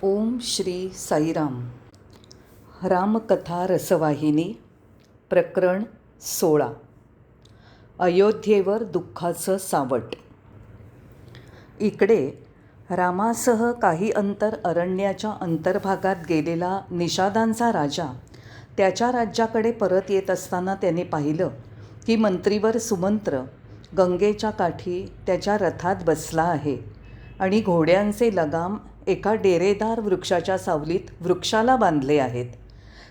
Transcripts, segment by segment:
ओम श्री साईराम. रामकथा रसवाहिनी प्रकरण 16. अयोध्येवर दुःखाचं सावट. इकडे रामासह काही अंतर अरण्याच्या अंतर्भागात गेलेला निषादांचा राजा त्याच्या राज्याकडे परत येत असताना त्याने पाहिलं की मंत्रीवर सुमंत्र गंगेच्या काठी त्याच्या रथात बसला आहे आणि घोड्यांचे लगाम एका डेरेदार वृक्षाच्या सावलीत वृक्षाला बांधले आहेत.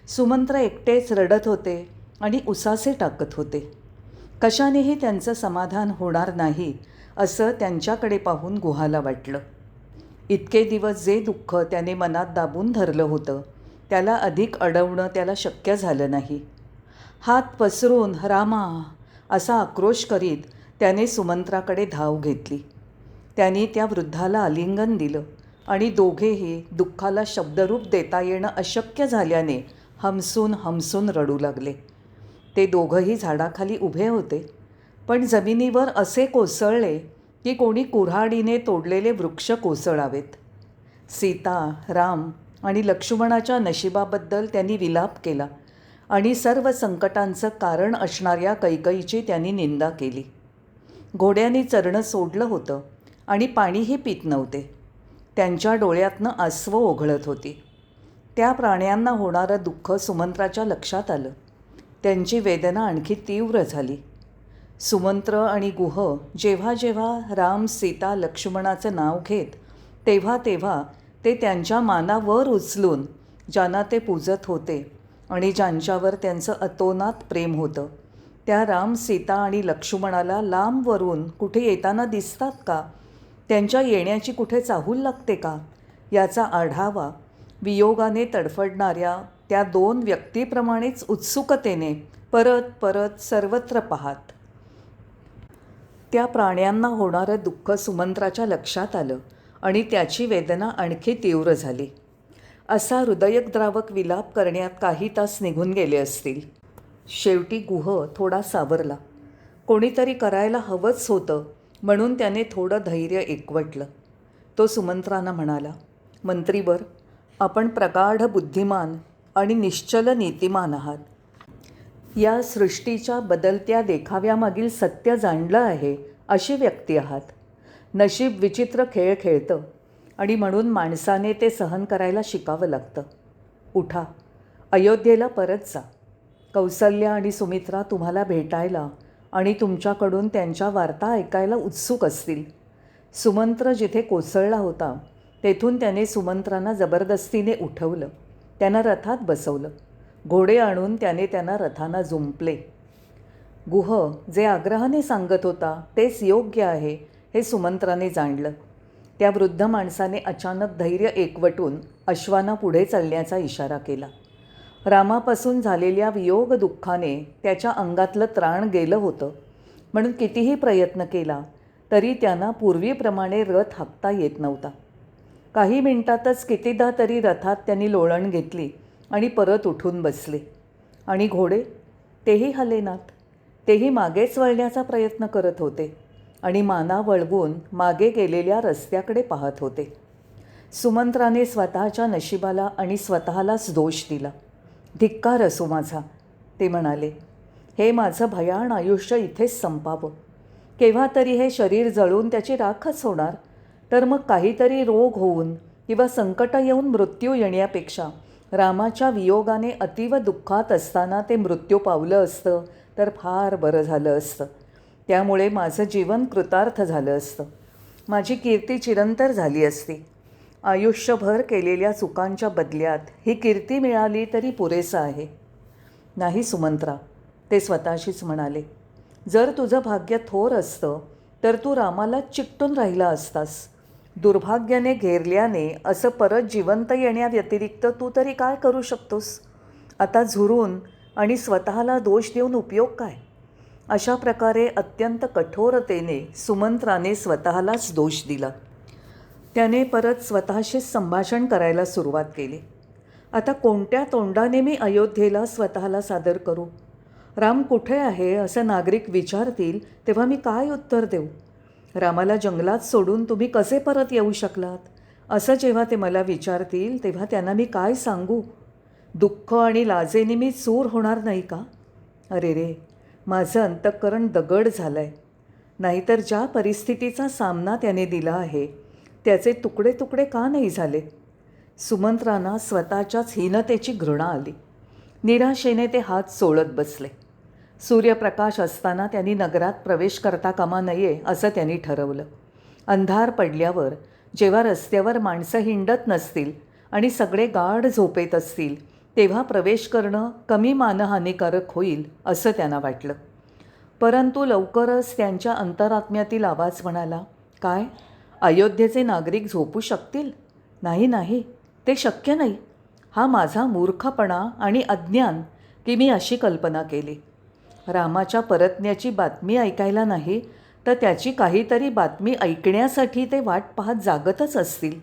सुमंत्र एकटेच रडत होते आणि उसासे टाकत होते. कशानेही त्यांचं समाधान होणार नाही असं त्यांच्याकडे पाहून गुहाला वाटलं. इतके दिवस जे दुःख त्याने मनात दाबून धरलं होतं त्याला अधिक अडवणं त्याला शक्य झालं नाही. हात पसरून रामा असा आक्रोश करीत त्याने सुमंत्राकडे धाव घेतली. त्यांनी त्या वृद्धाला आलिंगन दिलं आणि दोघेही दुःखाला शब्दरूप देता येणं अशक्य झाल्याने हमसून हमसून रडू लागले. ते दोघंही झाडाखाली उभे होते, पण जमिनीवर असे कोसळले की कोणी कुऱ्हाडीने तोडलेले वृक्ष कोसळावेत. सीता, राम आणि लक्ष्मणाच्या नशिबाबद्दल त्यांनी विलाप केला आणि सर्व संकटांचं कारण असणाऱ्या कैकईची त्यांनी निंदा केली. घोड्यांनी चरणं सोडलं होतं आणि पाणीही पित नव्हते. त्यांच्या डोळ्यातनं आसवं ओघळत होती. त्या प्राण्यांना होणारं दुःख सुमंत्राच्या लक्षात आलं. त्यांची वेदना आणखी तीव्र झाली. सुमंत्र आणि गुह जेव्हा जेव्हा राम, सीता, लक्ष्मणाचं नाव घेत तेव्हा तेव्हा ते त्यांच्या मानावर उचलून ज्यांना ते पूजत होते आणि ज्यांच्यावर त्यांचं अतोनात प्रेम होतं त्या राम, सीता आणि लक्ष्मणाला लांबवरून कुठे येताना दिसतात का, त्यांच्या येण्याची कुठे चाहूल लागते का, याचा आढावा वियोगाने तडफडणाऱ्या त्या दोन व्यक्तीप्रमाणेच उत्सुकतेने परत परत सर्वत्र पाहात. त्या प्राण्यांना होणारं दुःख सुमंत्राच्या लक्षात आलं आणि त्याची वेदना आणखी तीव्र झाली. असा हृदयद्रावक विलाप करण्यात काही तास निघून गेले असतील. शेवटी गुह थोडा सावरला. कोणीतरी करायला हवंच होतं म्हणून त्याने थोडं धैर्य एकवटलं. तो सुमंत्रांना म्हणाला, मंत्रीवर, आपण प्रगाढ बुद्धिमान आणि निश्चल नीतिमान आहात. या सृष्टीच्या बदलत्या देखाव्यामागील सत्य जाणलं आहे अशी व्यक्ती आहात. नशीब विचित्र खेळ खेळतं आणि म्हणून माणसाने ते सहन करायला शिकावं लागतं. उठा, अयोध्येला परत जा. कौसल्या आणि सुमित्रा तुम्हाला भेटायला आणि तुमच्याकडून त्यांच्या वार्ता ऐकायला उत्सुक असतील. सुमंत्र जिथे कोसळला होता तेथून त्याने सुमंत्रांना जबरदस्तीने उठवलं. त्यांना रथात बसवलं. घोडे आणून त्याने त्यांना रथांना जुंपले. गुह जे आग्रहाने सांगत होता तेच योग्य आहे हे सुमंत्राने जाणलं. त्या वृद्ध माणसाने अचानक धैर्य एकवटून अश्वांना पुढे चालण्याचा इशारा केला. रामापासून झालेल्या वियोग दुःखाने त्याच्या अंगातलं त्राण गेलं होतं, म्हणून कितीही प्रयत्न केला तरी त्यांना पूर्वीप्रमाणे रथ हाकता येत नव्हता. काही मिनिटातच कितीदा तरी रथात त्यांनी लोळण घेतली आणि परत उठून बसले. आणि घोडे तेही हलेनात. तेही मागेच वळण्याचा प्रयत्न करत होते आणि माना वळवून मागे गेलेल्या रस्त्याकडे पाहत होते. सुमंत्राने स्वतःच्या नशिबाला आणि स्वतःलाच दोष दिला. धिक्कार असो माझा, ते म्हणाले. हे माझं भयाण आयुष्य इथेच संपावं. केव्हा तरी हे शरीर जळून त्याची राखच होणार, तर मग काहीतरी रोग होऊन किंवा संकट येऊन मृत्यू येण्यापेक्षा रामाच्या वियोगाने अतीव दुःखात असताना ते मृत्यू पावलं असतं तर फार बरं झालं असतं. त्यामुळे माझं जीवन कृतार्थ झालं असतं. माझी कीर्ती चिरंतर झाली असती. आयुष्यभर केलेल्या चुकांच्या बदल्यात ही कीर्ती मिळाली तरी पुरेसं आहे. नाही सुमंत्रा, ते स्वतःशीच म्हणाले. जर तुझं भाग्य थोर असतं तर तू रामाला चिकटून राहिला असतास. दुर्भाग्याने घेरल्याने असं परत जिवंत येण्याव्यतिरिक्त तू तरी काय करू शकतोस? आता झुरून आणि स्वतःला दोष देऊन उपयोग काय? अशा प्रकारे अत्यंत कठोरतेने सुमंत्राने स्वतःलाच दोष दिला. त्याने परत स्वतःशीच संभाषण करायला सुरुवात केली. आता कोणत्या तोंडाने मी अयोध्येला स्वतःला सादर करू? राम कुठे आहे असं नागरिक विचारतील तेव्हा मी काय उत्तर देऊ? रामाला जंगलात सोडून तुम्ही कसे परत येऊ शकलात? असं जेव्हा ते मला विचारतील तेव्हा त्यांना मी काय सांगू? दुःख आणि लाजेने मी चूर होणार नाही का? अरे रे, माझं अंतःकरण दगड झालं आहे. नाहीतर ज्या परिस्थितीचा सामना त्याने दिला आहे त्याचे तुकडे तुकडे का नाही झाले? सुमंत्रांना स्वतःच्याच हीनतेची घृणा आली. निराशेने ते हात चोळत बसले. सूर्यप्रकाश असताना त्यांनी नगरात प्रवेश करता कामा नये असं त्यांनी ठरवलं. अंधार पडल्यावर जेव्हा रस्त्यावर माणसं हिंडत नसतील आणि सगळे गाढ झोपेत असतील तेव्हा प्रवेश करणं कमी मानहानिकारक होईल असं त्यांना वाटलं. परंतु लवकरच त्यांच्या अंतरात्म्यातील आवाज म्हणाला, काय अयोध्येचे नागरिक झोपू शकतील? नाही नाही, ते शक्य नाही. हा माझा मूर्खपणा आणि अज्ञान की मी अशी कल्पना केली. रामाच्या परतण्याची बातमी ऐकायला नाही तर त्याची काहीतरी बातमी ऐकण्यासाठी ते वाट पाहत जागतच असतील.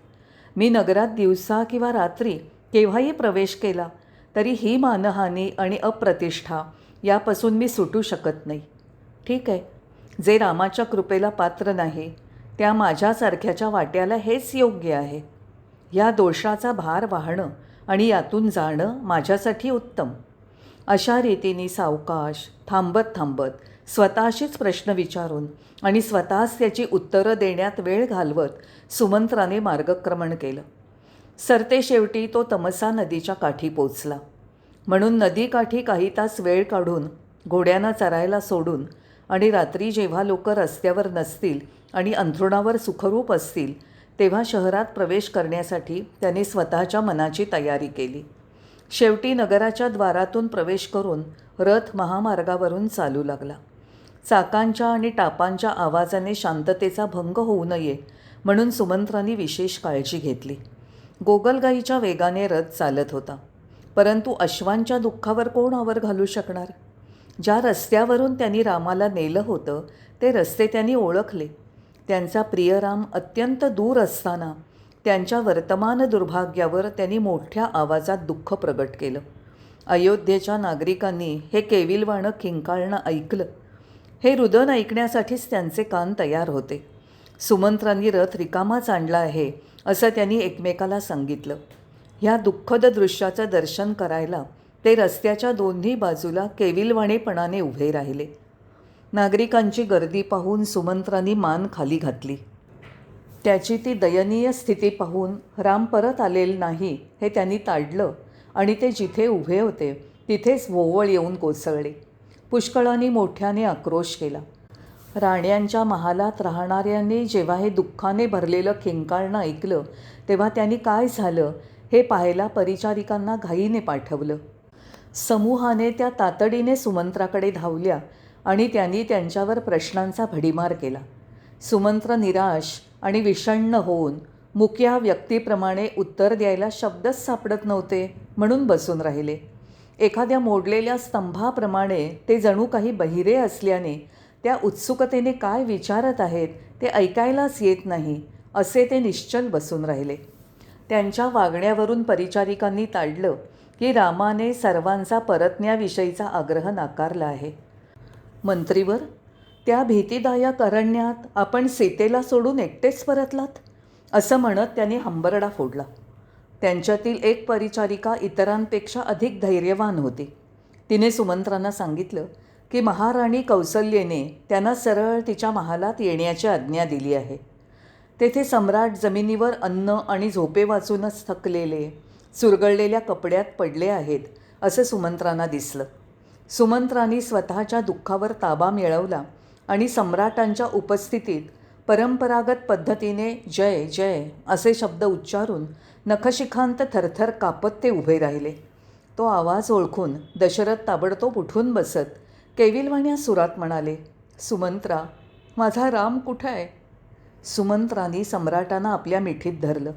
मी नगरात दिवसा किंवा रात्री केव्हाही प्रवेश केला तरी ही मानहानी आणि अप्रतिष्ठा यापासून मी सुटू शकत नाही. ठीक आहे, जे रामाच्या कृपेला पात्र नाही त्या माझ्यासारख्याच्या वाट्याला हेच योग्य आहे. या दोषाचा भार वाहणं आणि यातून जाणं माझ्यासाठी उत्तम. अशा रीतीने सावकाश थांबत थांबत स्वतःशीच प्रश्न विचारून आणि स्वतःच त्याची उत्तरं देण्यात वेळ घालवत सुमंत्राने मार्गक्रमण केलं. सरते शेवटी तो तमसा नदीच्या काठी पोचला. म्हणून नदीकाठी काही तास वेळ काढून घोड्यांना चरायला सोडून आणि रात्री जेव्हा लोक रस्त्यावर नसतील आणि अंथरुणावर सुखरूप असतील तेव्हा शहरात प्रवेश करण्यासाठी त्याने स्वतःच्या मनाची तयारी केली. शेवटी नगराच्या द्वारातून प्रवेश करून रथ महामार्गावरून चालू लागला. चाकांच्या आणि टापांच्या आवाजाने शांततेचा भंग होऊ नये म्हणून सुमंत्रांनी विशेष काळजी घेतली. गोगलगाईच्या वेगाने रथ चालत होता, परंतु अश्वांच्या दुःखावर कोण आवर घालू शकणार? ज्या रस्त्यावरून त्यांनी रामाला नेलं होतं ते रस्ते त्यांनी ओळखले. त्यांचा प्रिय राम अत्यंत दूर असताना त्यांच्या वर्तमान दुर्भाग्यावर त्यांनी मोठ्या आवाजात दुःख प्रगट केलं. अयोध्येच्या नागरिकांनी हे केविलवाणं किंकाळणं ऐकलं. हे रुदन ऐकण्यासाठीच त्यांचे कान तयार होते. सुमंत्रांनी रथ रिकामाच आणला आहे असं त्यांनी एकमेकाला सांगितलं. ह्या दुःखद दृश्याचं दर्शन करायला ते रस्त्याच्या दोन्ही बाजूला केविलवाणेपणाने उभे राहिले. नागरिकांची गर्दी पाहून सुमंत्रांनी मान खाली घातली. त्याची ती दयनीय स्थिती पाहून राम परत आलेला नाही हे त्यांनी ताडलं आणि ते जिथे उभे होते तिथेच भोवळ येऊन कोसळले. पुष्कळांनी मोठ्याने आक्रोश केला. राण्यांच्या महालात राहणाऱ्यांनी जेव्हा हे दुःखाने भरलेलं किंकाळणं ऐकलं तेव्हा त्यांनी काय झालं हे पाहायला परिचारिकांना घाईने पाठवलं. समूहाने त्या तातडीने सुमंत्राकडे धावल्या आणि त्यांनी त्यांच्यावर प्रश्नांचा भडीमार केला. सुमंत्र निराश आणि विषण्ण होऊन मुक्या व्यक्तीप्रमाणे उत्तर द्यायला शब्दच सापडत नव्हते म्हणून बसून राहिले. एखाद्या मोडलेल्या स्तंभाप्रमाणे ते जणू काही बहिरे असल्याने त्या उत्सुकतेने काय विचारत आहेत ते ऐकायलाच येत नाही असे ते निश्चल बसून राहिले. त्यांच्या वागण्यावरून परिचारिकांनी ताडलं की रामाने सर्वांचा परतण्याविषयीचा आग्रह नाकारला आहे. मंत्रीवर, त्या भीतीदायक अरण्यात आपण सीतेला सोडून एकटेच परतलात असं म्हणत त्यांनी हंबरडा फोडला. त्यांच्यातील एक परिचारिका इतरांपेक्षा अधिक धैर्यवान होती. तिने सुमंत्रांना सांगितलं की महाराणी कौसल्येने त्यांना सरळ तिच्या महालात येण्याची आज्ञा दिली आहे. तेथे सम्राट जमिनीवर अन्न आणि झोपे वाचूनच थकलेले चुरगळलेल्या कपड्यात पडले आहेत असं सुमंत्रांना दिसलं. सुमंत्रांनी स्वतःच्या दुःखावर ताबा मिळवला आणि सम्राटांच्या उपस्थितीत परंपरागत पद्धतीने जय जय असे शब्द उच्चारून नखशिखांत थरथर कापत ते उभे राहिले. तो आवाज ओळखून दशरथ ताबडतोब उठून बसत केविलवाण्या सुरात म्हणाले, सुमंत्रा, माझा राम कुठं आहे? सुमंत्रांनी सम्राटांना आपल्या मिठीत धरलं.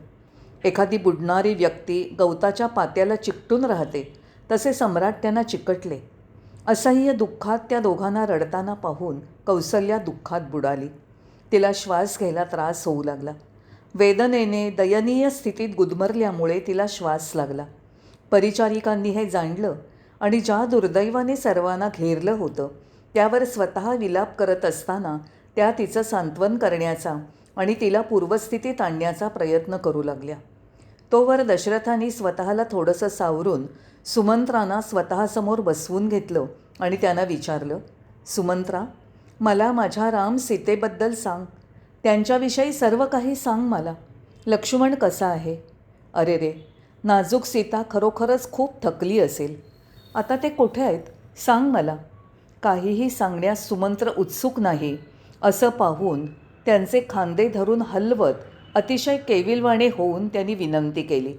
एखादी बुडणारी व्यक्ती गवताच्या पात्याला चिकटून राहते तसे सम्राट त्यांना चिकटले. असह्य दुःखात त्या दोघांना रडताना पाहून कौसल्या दुःखात बुडाली. तिला श्वास घ्यायला त्रास होऊ लागला. वेदनेने दयनीय स्थितीत गुदमरल्यामुळे तिला श्वास लागला. परिचारिकांनी हे जाणलं आणि ज्या दुर्दैवाने सर्वांना घेरलं होतं त्यावर स्वतः विलाप करत असताना त्या तिचं सांत्वन करण्याचा आणि तिला पूर्वस्थितीत आणण्याचा प्रयत्न करू लागल्या. तोवर दशरथांनी स्वतःला थोडंसं सावरून सुमंत्रांना स्वतःसमोर बसवून घेतलं आणि त्यांना विचारलं, सुमंत्रा, मला माझ्या राम सीतेबद्दल सांग. त्यांच्याविषयी सर्व काही सांग मला. लक्ष्मण कसा आहे? अरे रे, नाजूक सीता खरोखरच खूप थकली असेल. आता ते कुठे आहेत? सांग मला. काहीही सांगण्यास सुमंत्र उत्सुक नाही असं पाहून त्यांचे खांदे धरून हलवत अतिशय केविलवाणे होऊन त्यांनी विनंती केली.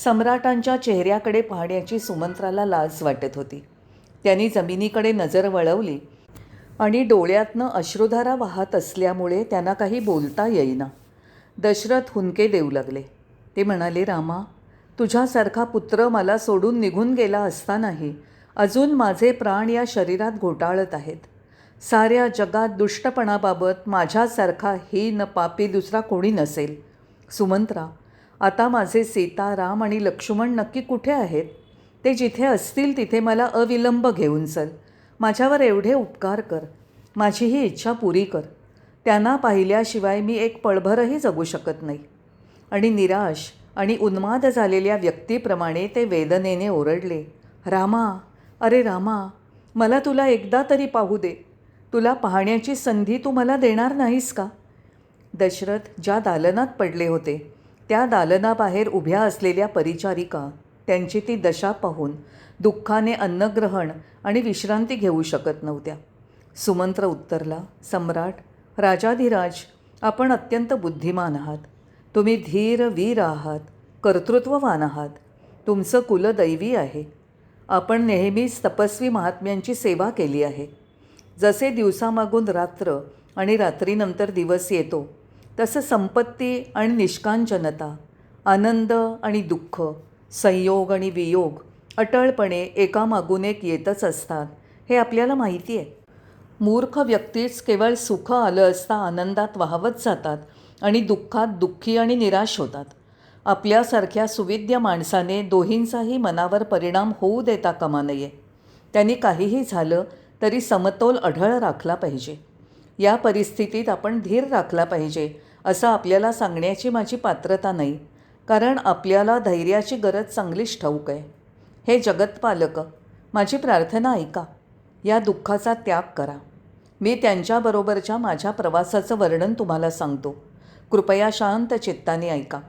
सम्राटांच्या चेहऱ्याकडे पाहण्याची सुमंत्राला लाज वाटत होती. त्यांनी जमिनीकडे नजर वळवली आणि डोळ्यातनं अश्रुधारा वाहत असल्यामुळे त्यांना काही बोलता येईना. दशरथ हुंदके देऊ लागले. ते म्हणाले, रामा, तुझ्यासारखा पुत्र मला सोडून निघून गेला असतानाही अजून माझे प्राण या शरीरात घोटाळत आहेत. साऱ्या जगात दुष्टपणाबाबत माझ्यासारखा हीन पापी दुसरा कोणी नसेल. सुमंत्रा, आता माझे सीता, राम आणि लक्ष्मण नक्की कुठे आहेत? ते जिथे असतील तिथे मला अविलंब घेऊन चल. माझ्यावर एवढे उपकार कर. माझी ही इच्छा पुरी कर. त्यांना पाहिल्याशिवाय मी एक पळभरही जगू शकत नाही. आणि निराश आणि उन्माद झालेल्या व्यक्तीप्रमाणे ते वेदनेने ओरडले, रामा, अरे रामा, मला तुला एकदा तरी पाहू दे. तुला पाहण्याची संधी तू मला देणार नाहीस का? दशरथ ज्या दालनात पडले होते त्या दालनाबाहेर उभ्या असलेल्या परिचारिका त्यांची ती दशा पाहून दुःखाने अन्नग्रहण आणि विश्रांती घेऊ शकत नव्हत्या. सुमंत्र उत्तरला, सम्राट, राजाधिराज, आपण अत्यंत बुद्धिमान आहात. तुम्ही धीर, वीर आहात, कर्तृत्ववान आहात. तुमचं कुल दैवी आहे. आपण नेहमीच तपस्वी महात्म्यांची सेवा केली आहे. जसे दिवसामागून रात्र आणि रात्रीनंतर दिवस येतो तसं संपत्ती आणि निष्कांचनता, आनंद आणि दुःख, संयोग आणि वियोग अटळपणे एकामागून एक येतच असतात, हे आपल्याला माहिती आहे. मूर्ख व्यक्तीच केवळ सुख आलं असता आनंदात वाहवत जातात आणि दुःखात दुःखी आणि निराश होतात. आपल्यासारख्या सुविद्य माणसाने दोहींचाही मनावर परिणाम होऊ देता कामा नये. त्यांनी काहीही झालं तरी समतोल अढळ राखला पाहिजे. या परिस्थितीत आपण धीर राखला पाहिजे असं आपल्याला सांगण्याची माझी पात्रता नाही, कारण आपल्याला धैर्याची गरज चांगलीच ठाऊक आहे. हे जगतपालक, माझी प्रार्थना ऐका. या दुःखाचा त्याग करा. मी त्यांच्याबरोबरच्या माझ्या प्रवासाचं वर्णन तुम्हाला सांगतो. कृपया शांत चित्ताने ऐका.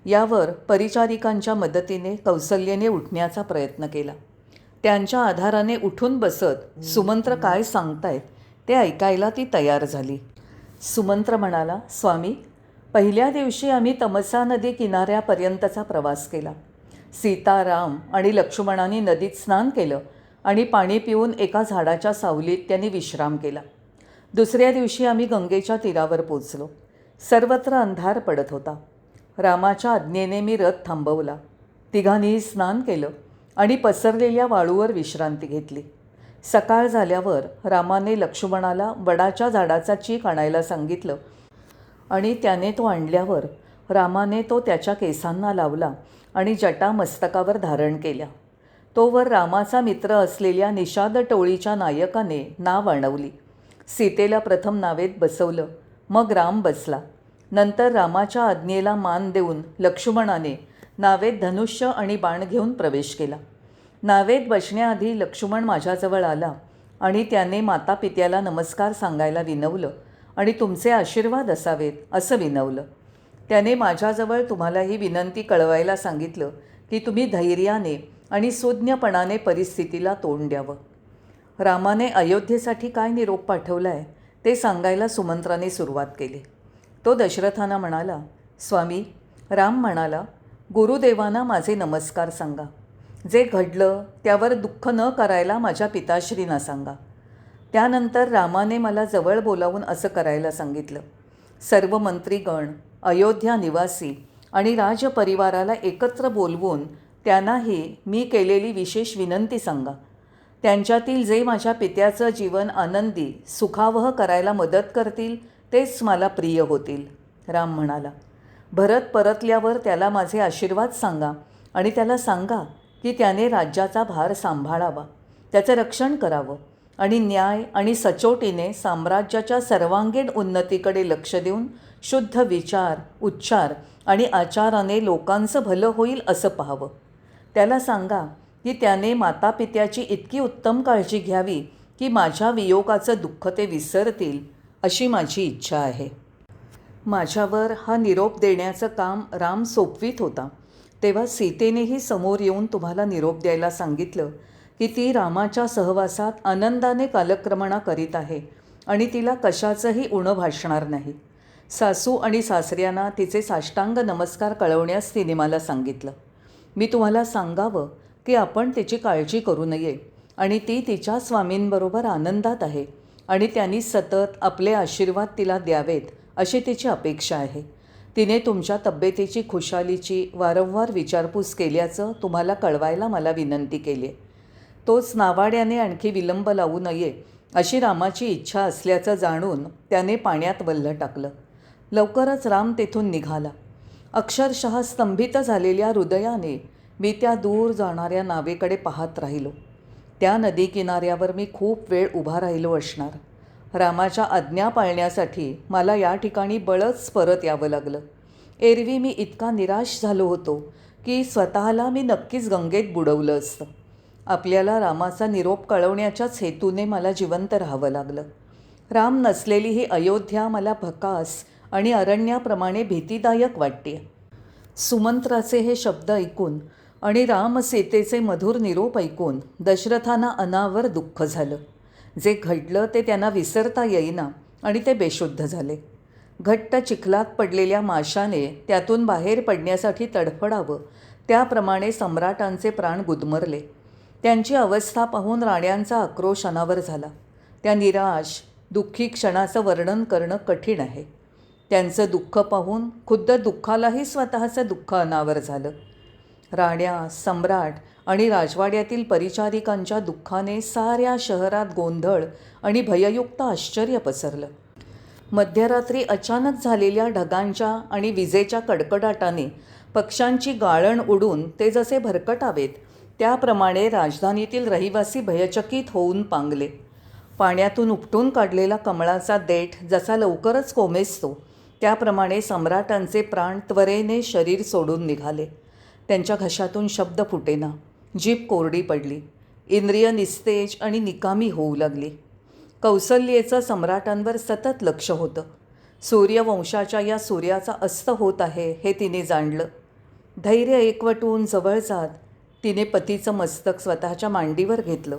यावर परिचारिकांच्या मदतीने कौसल्येने उठण्याचा प्रयत्न केला. त्यांच्या आधाराने उठून बसत सुमंत्र काय सांगतायत ते ऐकायला ती तयार झाली. सुमंत्र म्हणाला, स्वामी, पहिल्या दिवशी आम्ही तमसा नदी किनाऱ्यापर्यंतचा प्रवास केला. सीता, राम आणि लक्ष्मणाने नदीत स्नान केलं आणि पाणी पिऊन एका झाडाच्या सावलीत त्यांनी विश्राम केला. दुसऱ्या दिवशी आम्ही गंगेच्या तीरावर पोचलो. सर्वत्र अंधार पडत होता. रामाच्या आज्ञेने मी रथ थांबवला. तिघांनीही स्नान केलं आणि पसरलेल्या वाळूवर विश्रांती घेतली. सकाळ झाल्यावर रामाने लक्ष्मणाला वडाच्या झाडाचा चीक आणायला सांगितलं आणि त्याने तो आणल्यावर रामाने तो त्याच्या केसांना लावला आणि जटा मस्तकावर धारण केल्या. तोवर रामाचा मित्र असलेल्या निषाद टोळीच्या नायकाने नाव आणवली. सीतेला प्रथम नावेत बसवलं, मग राम बसला. नंतर रामाच्या आज्ञेला मान देऊन लक्ष्मणाने नावेत धनुष्य आणि बाण घेऊन प्रवेश केला. नावेत बसण्याआधी लक्ष्मण माझ्याजवळ आला आणि त्याने मातापित्याला नमस्कार सांगायला विनवलं आणि तुमचे आशीर्वाद असावेत असं विनवलं. त्याने माझ्याजवळ तुम्हाला ही विनंती कळवायला सांगितलं की तुम्ही धैर्याने आणि सुज्ञपणाने परिस्थितीला तोंड द्यावं. रामाने अयोध्येसाठी काय निरोप पाठवला आहे ते सांगायला सुमंत्राने सुरुवात केली. तो दशरथांना म्हणाला, स्वामी, राम म्हणाला, गुरुदेवांना माझे नमस्कार सांगा. जे घडलं त्यावर दुःख न करायला माझ्या पिताश्रींना सांगा. त्यानंतर रामाने मला जवळ बोलावून असं करायला सांगितलं. सर्व मंत्रीगण, अयोध्या निवासी आणि राजपरिवाराला एकत्र बोलवून त्यांनाही मी केलेली विशेष विनंती सांगा. त्यांच्यातील जे माझ्या पित्याचं जीवन आनंदी, सुखावह करायला मदत करतील तेच मला प्रिय होतील. राम म्हणाला, भरत परतल्यावर त्याला माझे आशीर्वाद सांगा आणि त्याला सांगा की त्याने राज्याचा भार सांभाळावा, त्याचं रक्षण करावं आणि न्याय आणि सचोटीने साम्राज्याच्या सर्वांगीण उन्नतीकडे लक्ष देऊन शुद्ध विचार, उच्चार आणि आचाराने लोकांचं भलं होईल असं पाहावं. त्याला सांगा की त्याने मातापित्याची इतकी उत्तम काळजी घ्यावी की माझ्या वियोगाचं दुःख ते विसरतील, अशी माझी इच्छा आहे. माझ्यावर हा निरोप देण्याचं काम राम सोपवीत होता तेव्हा सीतेनेही समोर येऊन तुम्हाला निरोप द्यायला सांगितलं की ती रामाच्या सहवासात आनंदाने कालक्रमणा करीत आहे आणि तिला कशाचंही उणं भासणार नाही. सासू आणि सासऱ्यांना तिचे साष्टांग नमस्कार कळवण्यास तिने मला सांगितलं. मी तुम्हाला सांगावं की आपण तिची काळजी करू नये आणि ती तिच्या स्वामींबरोबर आनंदात आहे आणि त्यांनी सतत आपले आशीर्वाद तिला द्यावेत अशी तिची अपेक्षा आहे. तिने तुमच्या तब्येतीची, खुशालीची वारंवार विचारपूस केल्याचं तुम्हाला कळवायला मला विनंती केली. तोच नावाड्याने आणखी विलंब लावू नये अशी रामाची इच्छा असल्याचं जाणून त्याने पाण्यात वल्ह टाकलं. लवकरच राम तेथून निघाला. अक्षरशः स्तंभित झालेल्या हृदयाने मी त्या दूर जाणाऱ्या नावेकडे पाहत राहिलो. त्या नदीकिनाऱ्यावर मी खूप वेळ उभा राहिलो असणार. रामाच्या आज्ञा पाळण्यासाठी मला या ठिकाणी बळच परत यावं लागलं. एरवी मी इतका निराश झालो होतो की स्वतःला मी नक्कीच गंगेत बुडवलं असतं. आपल्याला रामाचा निरोप कळवण्याच्याच हेतूने मला जिवंत राहावं लागलं. राम नसलेली ही अयोध्या मला भकास आणि अरण्याप्रमाणे भीतीदायक वाटते. सुमंत्राचे हे शब्द ऐकून आणि राम सीतेचे मधुर निरोप ऐकून दशरथांना अनावर दुःख झालं. जे घडलं ते त्यांना विसरता येईना आणि ते बेशुद्ध झाले. घट्ट चिखलात पडलेल्या माशाने त्यातून बाहेर पडण्यासाठी तडफडावं त्याप्रमाणे सम्राटांचे प्राण गुदमरले. त्यांची अवस्था पाहून राण्यांचा आक्रोश अनावर झाला. त्या निराश, दुःखी क्षणाचं वर्णन करणं कठीण आहे. त्यांचं दुःख पाहून खुद्द दुःखालाही स्वतःचं दुःख अनावर झालं. राण्या, सम्राट आणि राजवाड्यातील परिचारिकांच्या दुःखाने साऱ्या शहरात गोंधळ आणि भययुक्त आश्चर्य पसरलं. मध्यरात्री अचानक झालेल्या ढगांच्या आणि विजेच्या कडकडाटाने पक्ष्यांची गाळण उडून ते जसे भरकटावेत त्याप्रमाणे राजधानीतील रहिवासी भयचकित होऊन पांगले. पाण्यातून उपटून काढलेला कमळाचा देठ जसा लवकरच कोमेजतो त्याप्रमाणे सम्राटांचे प्राण त्वरेने शरीर सोडून निघाले. त्यांच्या घशातून शब्द फुटेना. जीभ कोरडी पडली. इंद्रिय निस्तेज आणि निकामी होऊ लागली. कौसल्येचं सम्राटांवर सतत लक्ष होतं. सूर्यवंशाच्या या सूर्याचा अस्त होत आहे हे तिने जाणलं. धैर्य एकवटून जवळ जात तिने पतीचं मस्तक स्वतःच्या मांडीवर घेतलं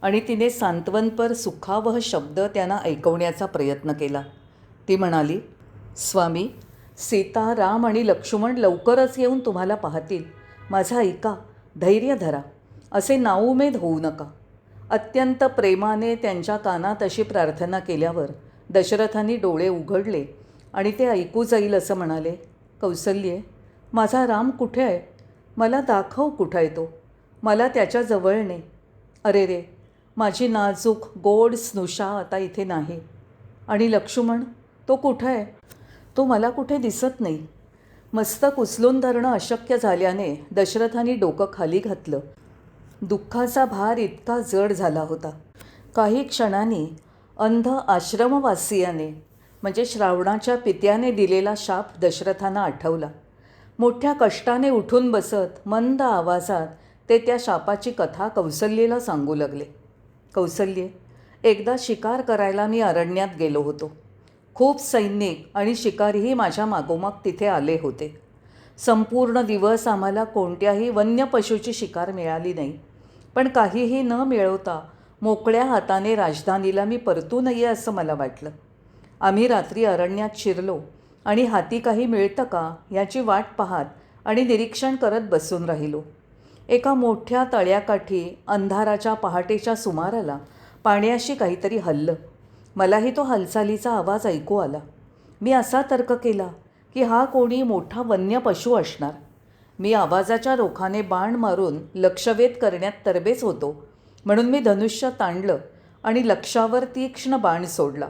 आणि तिने सांत्वनपर सुखावह शब्द त्यांना ऐकवण्याचा प्रयत्न केला. ती म्हणाली, स्वामी, सीता, राम आणि लक्ष्मण लवकरच येऊन तुम्हाला पाहतील. माझं ऐका, धैर्य धरा, असे नाउमेद होऊ नका. अत्यंत प्रेमाने त्यांच्या कानात अशी प्रार्थना केल्यावर दशरथांनी डोळे उघडले आणि ते ऐकू जाईल असं म्हणाले, कौसल्ये, माझा राम कुठे आहे? मला दाखव कुठं आहे तो. मला त्याच्याजवळ ने. अरे रे, माझी नाजूक गोड स्नुषा आता इथे नाही. आणि लक्ष्मण, तो कुठं आहे? तो मला कुठे दिसत नाही. मस्तक उचलून धरणं अशक्य झाल्याने दशरथांनी डोकं खाली घातलं. दुःखाचा भार इतका जड झाला होता. काही क्षणांनी अंध आश्रमवासियाने म्हणजे श्रावणाच्या पित्याने दिलेला शाप दशरथांना आठवला. मोठ्या कष्टाने उठून बसत मंद आवाजात ते त्या शापाची कथा कौसल्येला सांगू लागले. कौसल्ये, एकदा शिकार करायला मी अरण्यात गेलो होतो. खूप सैनिक आणि शिकारीही माझ्या मागोमाग तिथे आले होते. संपूर्ण दिवस आम्हाला कोणत्याही वन्य पशूची शिकार मिळाली नाही. पण काहीही न मिळवता मोकळ्या हाताने राजधानीला मी परतू नये असं मला वाटलं. आम्ही रात्री अरण्यात शिरलो आणि हाती काही मिळतं का याची वाट पाहत आणि निरीक्षण करत बसून राहिलो. एका मोठ्या तळ्याकाठी अंधाराच्या पहाटेच्या सुमाराला पाण्याशी काहीतरी हललं. मलाही तो हालचालीचा आवाज ऐकू आला. मी असा तर्क केला की हा कोणी मोठा वन्य पशू असणार. मी आवाजाच्या रोखाने बाण मारून लक्ष्यवेध करण्यात तरबेज होतो म्हणून मी धनुष्य ताणलं आणि लक्ष्यावर तीक्ष्ण बाण सोडला.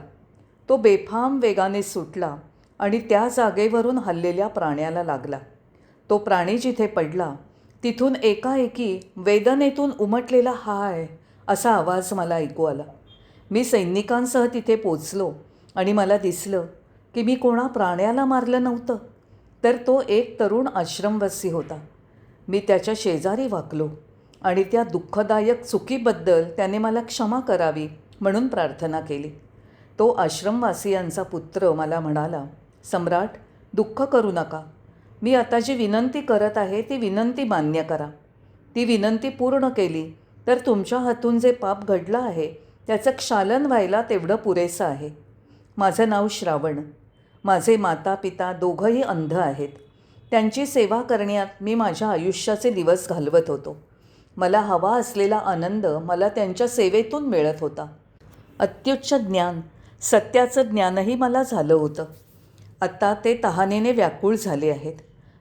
तो बेफाम वेगाने सुटला आणि त्या जागेवरून हललेल्या प्राण्याला लागला. तो प्राणी जिथे पडला तिथून एकाएकी वेदनेतून उमटलेला हाय असा आवाज मला ऐकू आला. मी सैनिकांसह तिथे पोचलो आणि मला दिसलं की मी कोणा प्राण्याला मारलं नव्हतं, तर तो एक तरुण आश्रमवासी होता. मी त्याच्या शेजारी वाकलो आणि त्या दुःखदायक चुकीबद्दल त्याने मला क्षमा करावी म्हणून प्रार्थना केली. तो आश्रमवासियांचा पुत्र मला म्हणाला, सम्राट, दुःख करू नका. मी आता जी विनंती करत आहे ती विनंती मान्य करा. ती विनंती पूर्ण केली तर तुमच्या हातून जे पाप घडलं आहे त्याचं क्षालन व्हायला तेवढं पुरेसं आहे. माझं नाव श्रावण. माझे माता पिता दोघंही अंध आहेत. त्यांची सेवा करण्यात मी माझ्या आयुष्याचे दिवस घालवत होतो. मला हवा असलेला आनंद मला त्यांच्या सेवेतून मिळत होता. अत्युच्च ज्ञान, सत्याचं ज्ञानही मला झालं होतं. आत्ता ते तहानेने व्याकुळ झाले आहेत.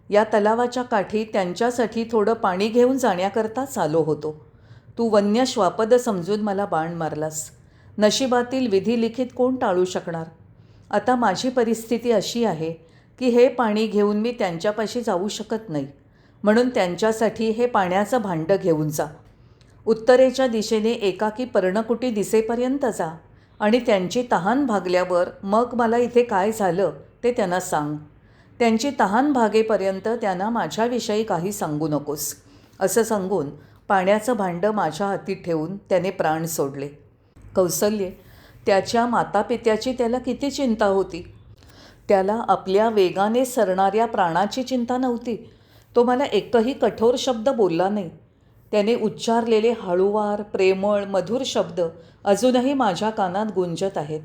या तलावाच्या काठी त्यांच्यासाठी थोडं पाणी घेऊन जाण्याकरता आलो होतो. तू वन्य श्वापद समजून मला बाण मारलास. नशिबातील विधिलिखित कोण टाळू शकणार. आता माझी परिस्थिती अशी आहे की हे पाणी घेऊन मी त्यांच्यापाशी जाऊ शकत नाही. म्हणून त्यांच्यासाठी हे पाण्याचं भांडं घेऊन जा. उत्तरेच्या दिशेने एकाकी पर्णकुटी दिसेपर्यंत जा आणि त्यांची तहान भागल्यावर मग मला इथे काय झालं ते त्यांना सांग. त्यांची तहान भागेपर्यंत त्यांना माझ्याविषयी काही सांगू नकोस. असं सांगून पाण्याचं भांडं माझ्या हाती ठेवून त्याने प्राण सोडले. कौसल्ये, त्याच्या मातापित्याची त्याला किती चिंता होती. त्याला आपल्या वेगाने सरणाऱ्या प्राणाची चिंता नव्हती. तो मला एकही कठोर शब्द बोलला नाही. त्याने उच्चारलेले हळूवार, प्रेमळ, मधुर शब्द अजूनही माझ्या कानात गुंजत आहेत.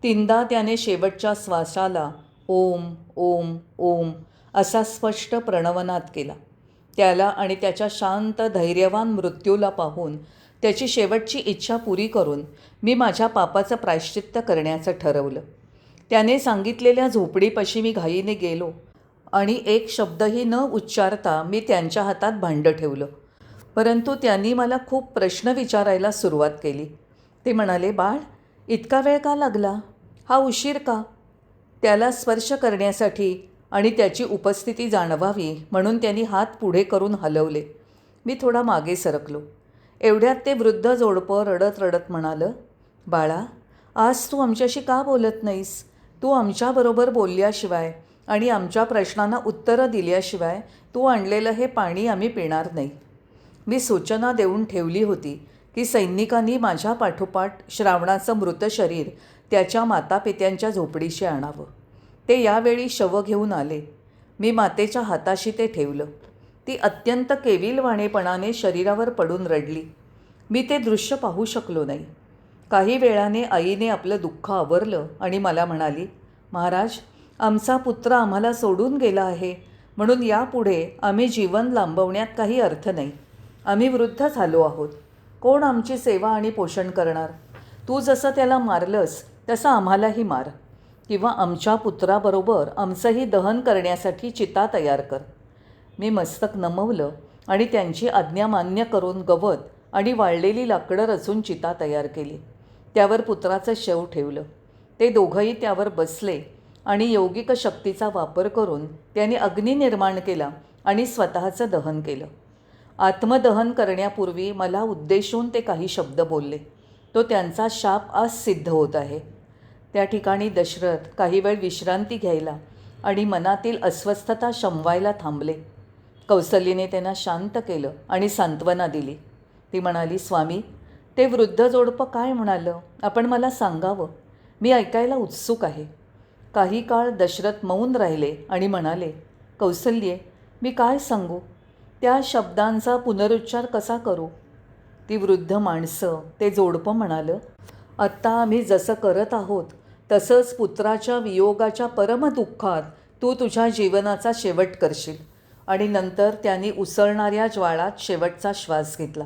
3दा त्याने शेवटच्या श्वासाला ओम ओम ओम असा स्पष्ट प्रणवनाद केला. त्याला आणि त्याच्या शांत धैर्यवान मृत्यूला पाहून त्याची शेवटची इच्छा पुरी करून मी माझ्या पापाचं प्रायश्चित्त करण्याचं ठरवलं. त्याने सांगितलेल्या झोपडीपाशी मी घाईने गेलो आणि एक शब्दही न उच्चारता मी त्यांच्या हातात भांडं ठेवलं. परंतु त्यांनी मला खूप प्रश्न विचारायला सुरुवात केली. ते म्हणाले, बाळ, इतका वेळ का लागला? हा उशीर का? त्याला स्पर्श करण्यासाठी आणि त्याची उपस्थिती जाणवावी म्हणून त्यांनी हात पुढे करून हलवले. मी थोडा मागे सरकलो. एवढ्यात ते वृद्ध जोडपं रडत रडत म्हणालं, बाळा, आज तू आमच्याशी का बोलत नाहीस? तू आमच्याबरोबर बोलल्याशिवाय आणि आमच्या प्रश्नांना उत्तरं दिल्याशिवाय तू आणलेलं हे पाणी आम्ही पिणार नाही. मी सूचना देऊन ठेवली होती की सैनिकांनी माझ्या पाठोपाठ श्रावणाचं मृत शरीर त्याच्या मातापित्यांच्या झोपडीशी आणावं. ते यावेळी शव घेऊन आले. मी मातेच्या हाताशी ते ठेवलं. ती अत्यंत केविलवाणेपणाने शरीरावर पडून रडली. मी ते दृश्य पाहू शकलो नाही. काही वेळाने आईने आपलं दुःख आवरलं आणि मला म्हणाली, महाराज, आमचा पुत्र आम्हाला सोडून गेला आहे म्हणून यापुढे आम्ही जीवन लांबवण्यात काही अर्थ नाही. आम्ही वृद्ध झालो आहोत. कोण आमची सेवा आणि पोषण करणार? तू जसं त्याला मारलंस तसं आम्हालाही मार, किंवा आमच्या पुत्राबरोबर आमचंही दहन करण्यासाठी चिता तयार कर. मी मस्तक नमवलं आणि त्यांची आज्ञा मान्य करून गवत आणि वाळलेली लाकडं रचून चिता तयार केली. त्यावर पुत्राचं शव ठेवलं. ते दोघंही त्यावर बसले आणि यौगिक शक्तीचा वापर करून त्यांनी अग्नी निर्माण केला आणि स्वतःचं दहन केलं. आत्मदहन करण्यापूर्वी मला उद्देशून ते काही शब्द बोलले. तो त्यांचा शाप आज सिद्ध होत आहे. त्या ठिकाणी दशरथ काही वेळ विश्रांती घ्यायला आणि मनातील अस्वस्थता शमवायला थांबले. कौसल्येने त्यांना शांत केलं आणि सांत्वना दिली. ती म्हणाली, स्वामी, ते वृद्ध जोडपं काय म्हणालं आपण मला सांगावं. मी ऐकायला उत्सुक आहे. काही काळ दशरथ मौन राहिले आणि म्हणाले, कौसल्ये, मी काय सांगू? त्या शब्दांचा पुनरुच्चार कसा करू? ती वृद्ध माणसं, ते जोडपं म्हणालं, आत्ता आम्ही जसं करत आहोत तसंच पुत्राच्या वियोगाच्या परमदुःखात तू तुझ्या जीवनाचा शेवट करशील. आणि नंतर त्यांनी उसळणाऱ्या ज्वाळात शेवटचा श्वास घेतला.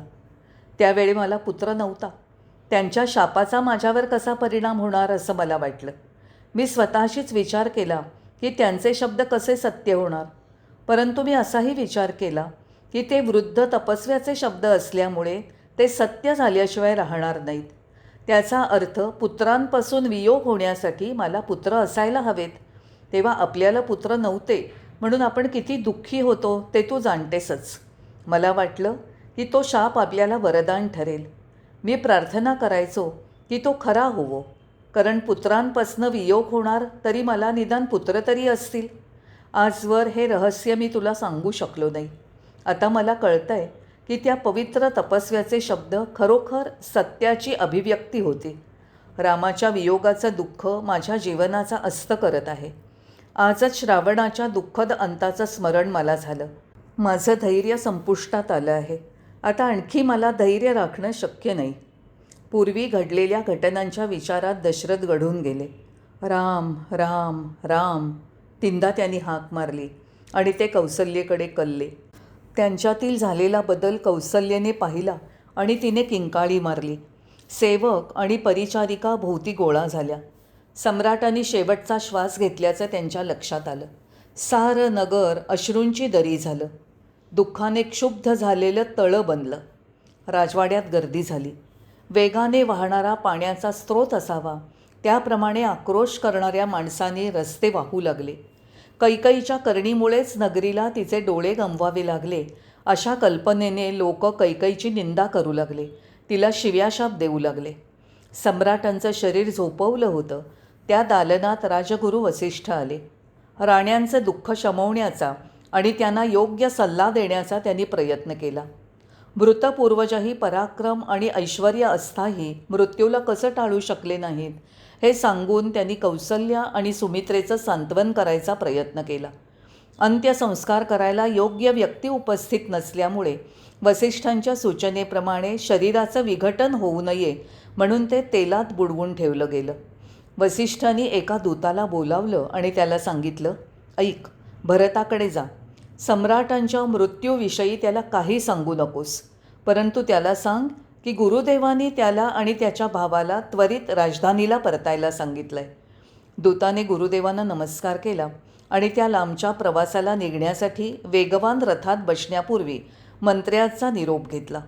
त्यावेळी मला पुत्र नव्हता. त्यांच्या शापाचा माझ्यावर कसा परिणाम होणार असं मला वाटलं. मी स्वतःशीच विचार केला की त्यांचे शब्द कसे सत्य होणार. परंतु मी असाही विचार केला की ते वृद्ध तपस्व्याचे शब्द असल्यामुळे ते सत्य झाल्याशिवाय राहणार नाहीत. त्याचा अर्थ पुत्रांपासून वियोग होण्यासाठी मला पुत्र असायला हवेत. तेव्हा आपल्याला पुत्र नव्हते म्हणून आपण किती दुःखी होतो ते तू जाणतेसच. मला वाटलं की तो शाप आपल्याला वरदान ठरेल. मी प्रार्थना करायचो की की तो खरा होवो, कारण पुत्रांपासनं वियोग होणार तरी मला निदान पुत्र तरी असतील. आजवर हे रहस्य मी तुला सांगू शकलो नाही. आता मला कळतंय की त्या पवित्र तपस्व्याचे शब्द खरोखर सत्याची अभिव्यक्ती होती. रामाच्या वियोगाचं दुःख माझ्या जीवनाचा अस्त करत आहे. आजच श्रावणाच्या दुःखद अंताचं स्मरण मला झालं. माझं धैर्य संपुष्टात आलं आहे. आता आणखी मला धैर्य राखणं शक्य नाही. पूर्वी घडलेल्या घटनांच्या विचारात दशरथ घडून गेले. राम राम राम 3दा त्यांनी हाक मारली आणि ते कौसल्येकडे कलले. त्यांच्यातील झालेला बदल कौसल्येने पाहिला आणि तिने किंकाळी मारली. सेवक आणि परिचारिका भोवती गोळा झाल्या. सम्राटांनी शेवटचा श्वास घेतल्याचं त्यांच्या लक्षात आलं. सारं नगर अश्रूंची दरी झालं. दुःखाने क्षुब्ध झालेलं तळं बनलं. राजवाड्यात गर्दी झाली. वेगाने वाहणारा पाण्याचा स्रोत असावा त्याप्रमाणे आक्रोश करणाऱ्या माणसांनी रस्ते वाहू लागले. कैकईच्या करणीमुळेच नगरीला तिचे डोळे गमवावे लागले अशा कल्पनेने लोक कैकईची निंदा करू लागले. तिला शिव्याशाप देऊ लागले. सम्राटांचं शरीर झोपवलं होतं त्या दालनात राजगुरू वसिष्ठ आले. राण्यांचं दुःख शमवण्याचा आणि त्यांना योग्य सल्ला देण्याचा त्यांनी प्रयत्न केला. मृतपूर्वजही पराक्रम आणि ऐश्वर्य असताही मृत्यूला कसं टाळू शकले नाहीत हे सांगून त्यांनी कौसल्या आणि सुमित्रेचं सांत्वन करायचा प्रयत्न केला. अंत्यसंस्कार करायला योग्य व्यक्ती उपस्थित नसल्यामुळे वसिष्ठांच्या सूचनेप्रमाणे शरीराचं विघटन होऊ नये म्हणून ते तेलात बुडवून ठेवलं गेलं. वसिष्ठांनी एका दूताला बोलावलं आणि त्याला सांगितलं, ऐक, भरताकडे जा. सम्राटांच्या मृत्यूविषयी त्याला काही सांगू नकोस, परंतु त्याला सांग की गुरुदेवांनी त्याला आणि त्याच्या भावाला त्वरित राजधानीला परतायला सांगितलं आहे. दूताने गुरुदेवांना नमस्कार केला आणि त्या लांबच्या प्रवासाला निघण्यासाठी वेगवान रथात बसण्यापूर्वी मंत्र्याचा निरोप घेतला.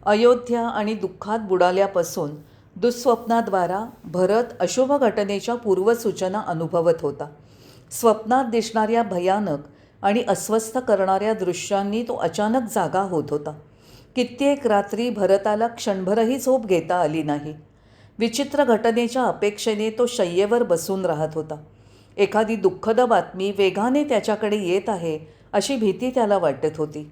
अयोध्या आणि दुःखात बुडाल्यापासून दुःस्वप्नाद्वारा भरत अशुभ घटनेच्या पूर्वसूचना अनुभवत होता. स्वप्नात दिसणाऱ्या भयानक आणि अस्वस्थ करणाऱ्या दृश्यांनी तो अचानक जागा होत होता. कित्येक रात्री भरताला क्षणभरही झोप घेता आली नाही. विचित्र घटनेच्या अपेक्षेने तो शय्येवर बसून राहत होता. एखादी दुःखद बातमी वेगाने त्याच्याकडे येत आहे अशी भीती त्याला वाटत होती.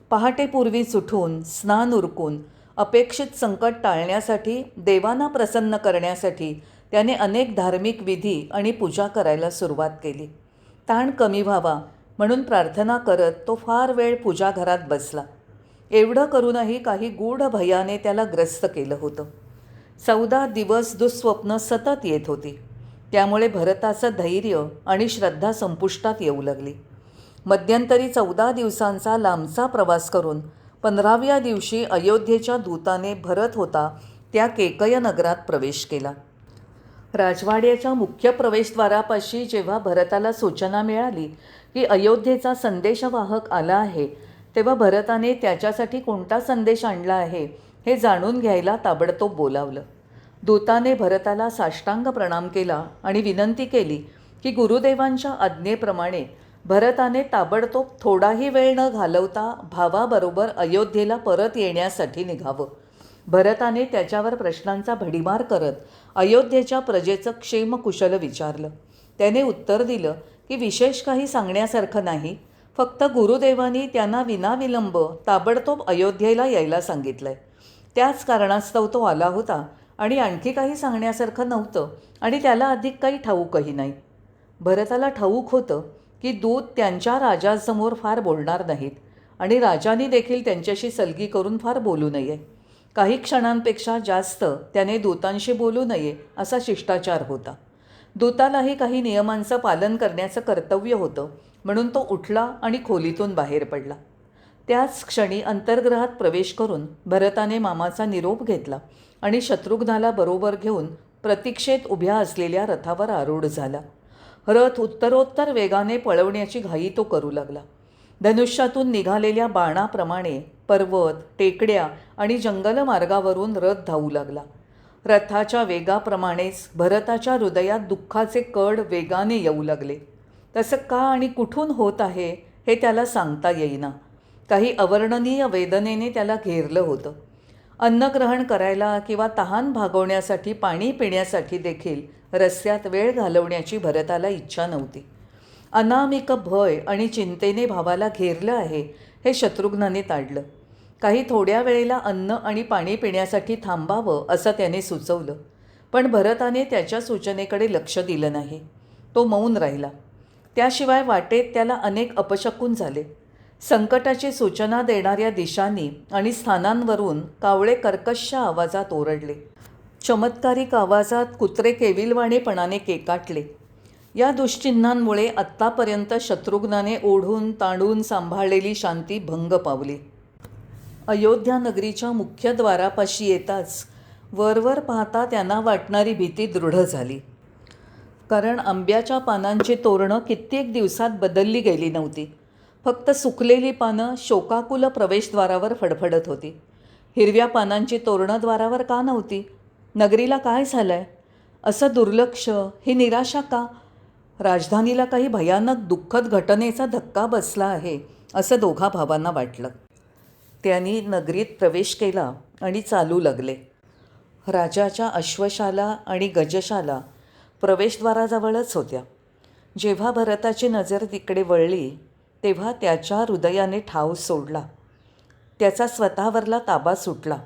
पहाटेपूर्वीच उठून स्नान उरकून अपेक्षित संकट टाळण्यासाठी, देवांना प्रसन्न करण्यासाठी त्याने अनेक धार्मिक विधी आणि पूजा करायला सुरुवात केली. ताण कमी व्हावा म्हणून प्रार्थना करत तो फार वेळ पूजाघरात बसला. एवढं करूनही काही गूढ भयाने त्याला ग्रस्त केलं होतं. 14 दिवस दुःस्वप्न सतत येत होती. त्यामुळे भरताचं धैर्य आणि श्रद्धा संपुष्टात येऊ लागली. मध्यंतरी 14 दिवसांचा लांबचा प्रवास करून 15व्या दिवशी अयोध्येच्या दूताने भरत होता त्या केकय नगरात प्रवेश केला. राजवाड्याच्या मुख्य प्रवेशद्वारापाशी जेव्हा भरताला सूचना मिळाली की अयोध्येचा संदेशवाहक आला आहे, तेव्हा भरताने त्याच्यासाठी कोणता संदेश आणला आहे हे जाणून घ्यायला ताबडतोब बोलावलं. दूताने भरताला साष्टांग प्रणाम केला आणि विनंती केली की गुरुदेवांच्या आज्ञेप्रमाणे भरताने ताबडतोब थोडाही वेळ न घालवता भावाबरोबर अयोध्येला परत येण्यासाठी निघावं. भरताने त्याच्यावर प्रश्नांचा भडीमार करत अयोध्येच्या प्रजेचं क्षेमकुशल विचारलं. त्याने उत्तर दिलं की विशेष काही सांगण्यासारखं नाही, फक्त गुरुदेवांनी त्यांना विनाविलंब ताबडतोब अयोध्येला यायला सांगितलं आहे. त्याच कारणास्तव तो आला होता आणि आणखी काही सांगण्यासारखं नव्हतं आणि त्याला अधिक काही ठाऊकही नाही. भरताला ठाऊक होतं की दूत त्यांच्या राजासमोर फार बोलणार नाहीत आणि राजाने देखील त्यांच्याशी सलगी करून फार बोलू नये. काही क्षणांपेक्षा जास्त त्याने दूतांशी बोलू नये असा शिष्टाचार होता. दूतालाही काही नियमांचं पालन करण्याचं कर्तव्य होतं, म्हणून तो उठला आणि खोलीतून बाहेर पडला. त्याच क्षणी अंतर्गृहात प्रवेश करून भरताने मामाचा निरोप घेतला आणि शत्रुघ्नाला बरोबर घेऊन प्रतीक्षेत उभ्या असलेल्या रथावर आरूढ झाला. रथ उत्तरोत्तर वेगाने पळवण्याची घाई तो करू लागला. धनुष्यातून निघालेल्या बाणाप्रमाणे पर्वत, टेकड्या आणि जंगल मार्गावरून रथ धावू लागला. रथाच्या वेगाप्रमाणेच भरताच्या हृदयात दुःखाचे कड वेगाने येऊ लागले. तसं का आणि कुठून होत आहे हे त्याला सांगता येईना. काही अवर्णनीय वेदनेने त्याला घेरलं होतं. अन्न ग्रहण करायला किंवा तहान भागवण्यासाठी पाणी पिण्यासाठी देखील रस्त्यात वेळ घालवण्याची भरताला इच्छा नव्हती. अनामिक भय आणि चिंतेने भावाला घेरलं आहे हे शत्रुघ्नाने ताडलं. काही थोड्या वेळेला अन्न आणि पाणी पिण्यासाठी थांबावं असं त्याने सुचवलं, पण भरताने त्याच्या सूचनेकडे लक्ष दिलं नाही. तो मौन राहिला. त्याशिवाय वाटेत त्याला अनेक अपशकुन झाले. संकटाची सूचना देणाऱ्या दिशांनी आणि स्थानांवरून कावळे कर्कश आवाजात ओरडले. चमत्कारिक आवाजात कुत्रे केविलवाणेपणाने केकाटले. या दुश्चिन्हांमुळे आत्तापर्यंत शत्रुघ्नाने ओढून ताणून सांभाळलेली शांती भंग पावली. अयोध्या नगरीच्या मुख्य द्वारापाशी येताच वरवर पाहता त्यांना वाटणारी भीती दृढ झाली. कारण आंब्याच्या पानांची तोरणं कित्येक दिवसात बदलली गेली नव्हती. फक्त सुकलेली पानं शोकाकुल प्रवेशद्वारावर फडफडत होती. हिरव्या पानांची तोरणं द्वारावर का नव्हती? नगरीला काय झालंय? असं दुर्लक्ष, ही निराशा का? राजधानीला काही भयानक दुःखद घटनेचा धक्का बसला आहे असं दोघा भावांना वाटलं. त्यांनी नगरीत प्रवेश केला आणि चालू लागले. राजाच्या अश्वशाला आणि गजशाला प्रवेशद्वाराजवळच होत्या. जेव्हा भरताची नजर तिकडे वळली तेव्हा त्याच्या हृदयाने ठाव सोडला. त्याचा स्वतःवरला ताबा सुटला.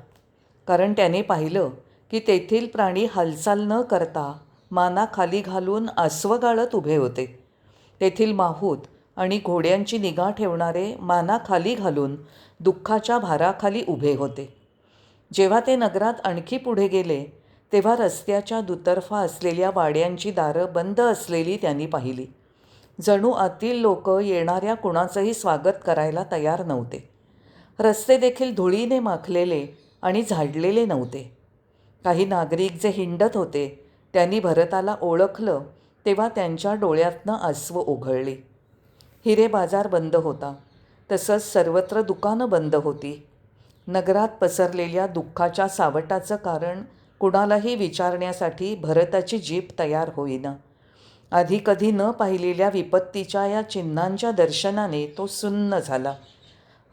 कारण त्याने पाहिलं की तेथील प्राणी हालचाल न करता माना खाली घालून आस्वगाळत उभे होते. तेथील माहूत आणि घोड्यांची निगा ठेवणारे माना खाली घालून दुःखाच्या भाराखाली उभे होते. जेव्हा ते नगरात आणखी पुढे गेले तेव्हा रस्त्याच्या दुतर्फा असलेल्या वाड्यांची दारं बंद असलेली त्यांनी पाहिली. जणू आतील लोक येणाऱ्या कुणाचंही स्वागत करायला तयार नव्हते. रस्ते देखील धुळीने माखलेले आणि झाडलेले नव्हते. काही नागरिक जे हिंडत होते त्यांनी भरताला ओळखलं तेव्हा त्यांच्या डोळ्यातनं आसवं ओघळली. हिरे बाजार बंद होता. तसंच सर्वत्र दुकानं बंद होती. नगरात पसरलेल्या दुःखाच्या सावटाचं कारण कुणालाही विचारण्यासाठी भरताची जीभ तयार होईना. आधी कधी न पाहिलेल्या विपत्तीच्या या चिन्हांच्या दर्शनाने तो सुन्न झाला.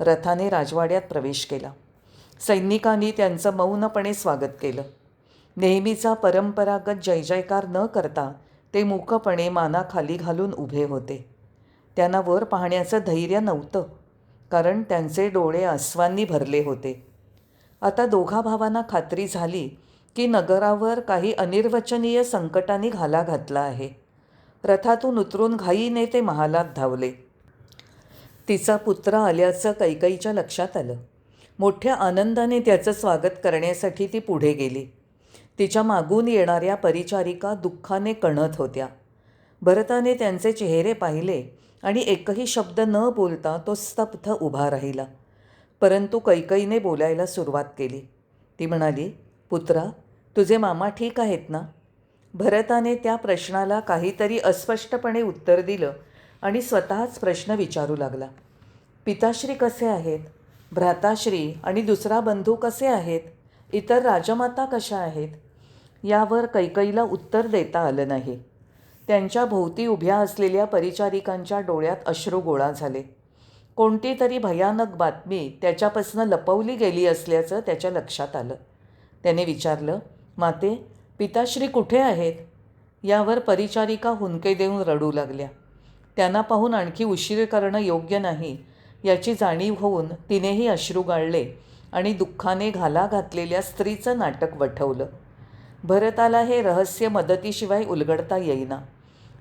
रथाने राजवाड्यात प्रवेश केला. सैनिकांनी त्यांचं मौनपणे स्वागत केलं. नेहमीचा परंपरागत जय जयकार न करता ते मूकपणे माना खाली घालून उभे होते. त्यांना वर पाहण्याचं धैर्य नव्हतं, कारण त्यांचे डोळे आसवांनी भरले होते. आता दोघा भावांना खात्री झाली की नगरावर काही अनिर्वचनीय संकटांनी घाला घातला आहे. रथातून उतरून घाईने ते महालात धावले. तिचा पुत्र आल्याचं कैकेयीच्या लक्षात आलं. मोठ्या आनंदाने त्याचं स्वागत करण्यासाठी ती पुढे गेली. तिच्या मागून येणाऱ्या परिचारिका दुःखाने कणत होत्या. भरताने त्यांचे चेहरे पाहिले आणि एकही शब्द न बोलता तो स्तब्ध उभा राहिला. परंतु कैकेयीने बोलायला सुरुवात केली. ती म्हणाली, पुत्रा, तुझे मामा ठीक आहेत ना? भरताने त्या प्रश्नाला काहीतरी अस्पष्टपणे उत्तर दिलं आणि स्वतःच प्रश्न विचारू लागला. पिताश्री कसे आहेत? भ्राताश्री आणि दुसरा बंधू कसे आहेत? इतर राजमाता कशा आहेत? यावर कैकेयीला उत्तर देता आलं नाही. त्यांच्या भोवती उभ्या असलेल्या परिचारिकांच्या डोळ्यात अश्रू गोळा झाले. कोणती तरी भयानक बातमी त्याच्यापासून लपवली गेली असल्याचं त्याच्या लक्षात आलं. त्याने विचारलं, माते, पिताश्री कुठे आहेत? यावर परिचारिका हुंदके देऊन रडू लागल्या. त्यांना पाहून आणखी उशीर करणं योग्य नाही याची जाणीव होऊन तिनेही अश्रू गाळले आणि दुःखाने घाला घातलेल्या स्त्रीचं नाटक वठवलं. भरताला हे रहस्य मदतीशिवाय उलगडता येईना.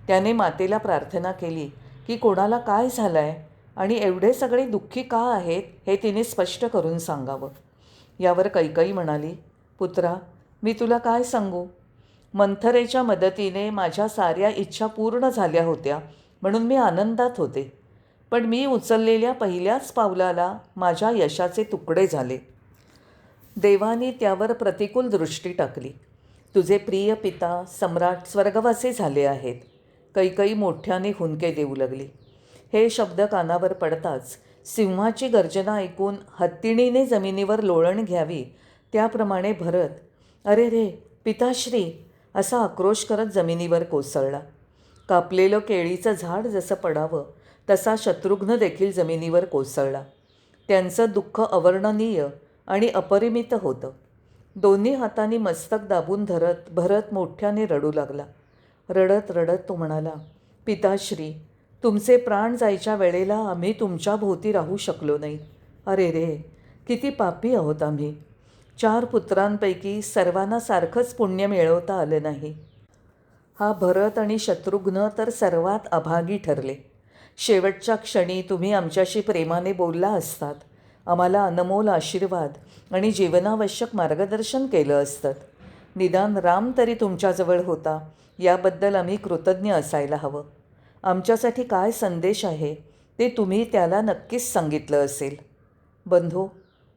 त्याने मातेला प्रार्थना केली की कोणाला काय झालं आहे आणि एवढे सगळे दुःखी का आहेत हे तिने स्पष्ट करून सांगावं. यावर कैकेयी म्हणाली, पुत्रा, मी तुला काय सांगू? मंथरेच्या मदतीने माझ्या साऱ्या इच्छा पूर्ण झाल्या होत्या म्हणून मी आनंदात होते. पण मी उचललेल्या पहिल्याच पावलाला माझ्या यशाचे तुकडे झाले. देवानी त्यावर प्रतिकूल दृष्टी टाकली. तुझे प्रिय पिता सम्राट स्वर्गवासी झाले आहेत. कैकेयी मोठ्याने हुंदके देऊ लागली. हे शब्द कानावर पडताच सिंहाची गर्जना ऐकून हत्तीणीने जमिनीवर लोळण घ्यावी त्याप्रमाणे भरत, अरे रे पिताश्री, असा आक्रोश करत जमिनीवर कोसळला. कापलेलं केळीचं झाड जसं पडावं तसा शत्रुघ्न देखील जमिनीवर कोसळला. त्यांचं दुःख अवर्णनीय आणि अपरिमित होतं. दोन्ही हातांनी मस्तक दाबून धरत भरत मोठ्याने रडू लागला. रडत रडत तो म्हणाला, पिताश्री, तुमचे प्राण जायच्या वेळेला आम्ही तुमच्या भोवती राहू शकलो नाही. अरे रे, किती पापी आहोत आम्ही. 4 पुत्रांपैकी सर्वांना सारखंच पुण्य मिळवता आलं नाही. हा भरत आणि शत्रुघ्न तर सर्वात अभागी ठरले. शेवटच्या क्षणी तुम्ही आमच्याशी प्रेमाने बोलला असतात, आम्हाला अनमोल आशीर्वाद आणि जीवनावश्यक मार्गदर्शन केलं असतं. निदान राम तरी तुमच्याजवळ होता, याबद्दल आम्ही कृतज्ञ असायला हवं. आमच्यासाठी काय संदेश आहे ते तुम्ही त्याला नक्कीच सांगितलं असेल. बंधू,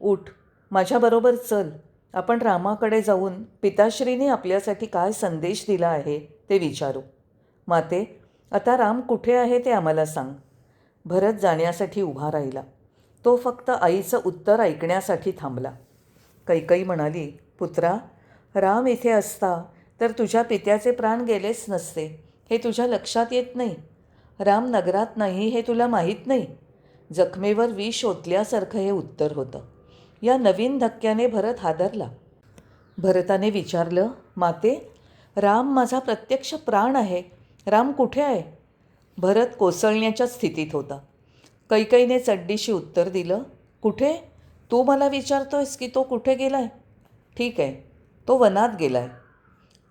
उठ, माझ्याबरोबर चल. आपण रामाकडे जाऊन पिताश्रीने आपल्यासाठी काय संदेश दिला आहे ते विचारू. माते, आता राम कुठे आहे ते आम्हाला सांग. भरत जाण्यासाठी उभा राहिला. तो फक्त आईचं उत्तर ऐकण्यासाठी थांबला. कैकई म्हणाली, पुत्रा, राम इथे असता तर तुझ्या पित्याचे प्राण गेलेच नसते. हे तुझ्या लक्षात येत नाही. राम नगरात नाही हे तुला माहीत नाही. जखमेवर विष ओतल्यासारखं हे उत्तर होतं. या नवीन धक्क्याने भरत हादरला. भरताने विचारलं, माते, राम माझा प्रत्यक्ष प्राण आहे. राम कुठे आहे? भरत कोसळण्याच्या स्थितीत होता. कैकईने चड्डीशी उत्तर दिलं, कुठे? तू मला विचारतोयस की तो कुठे गेलाय? ठीक आहे, तो वनात गेलाय.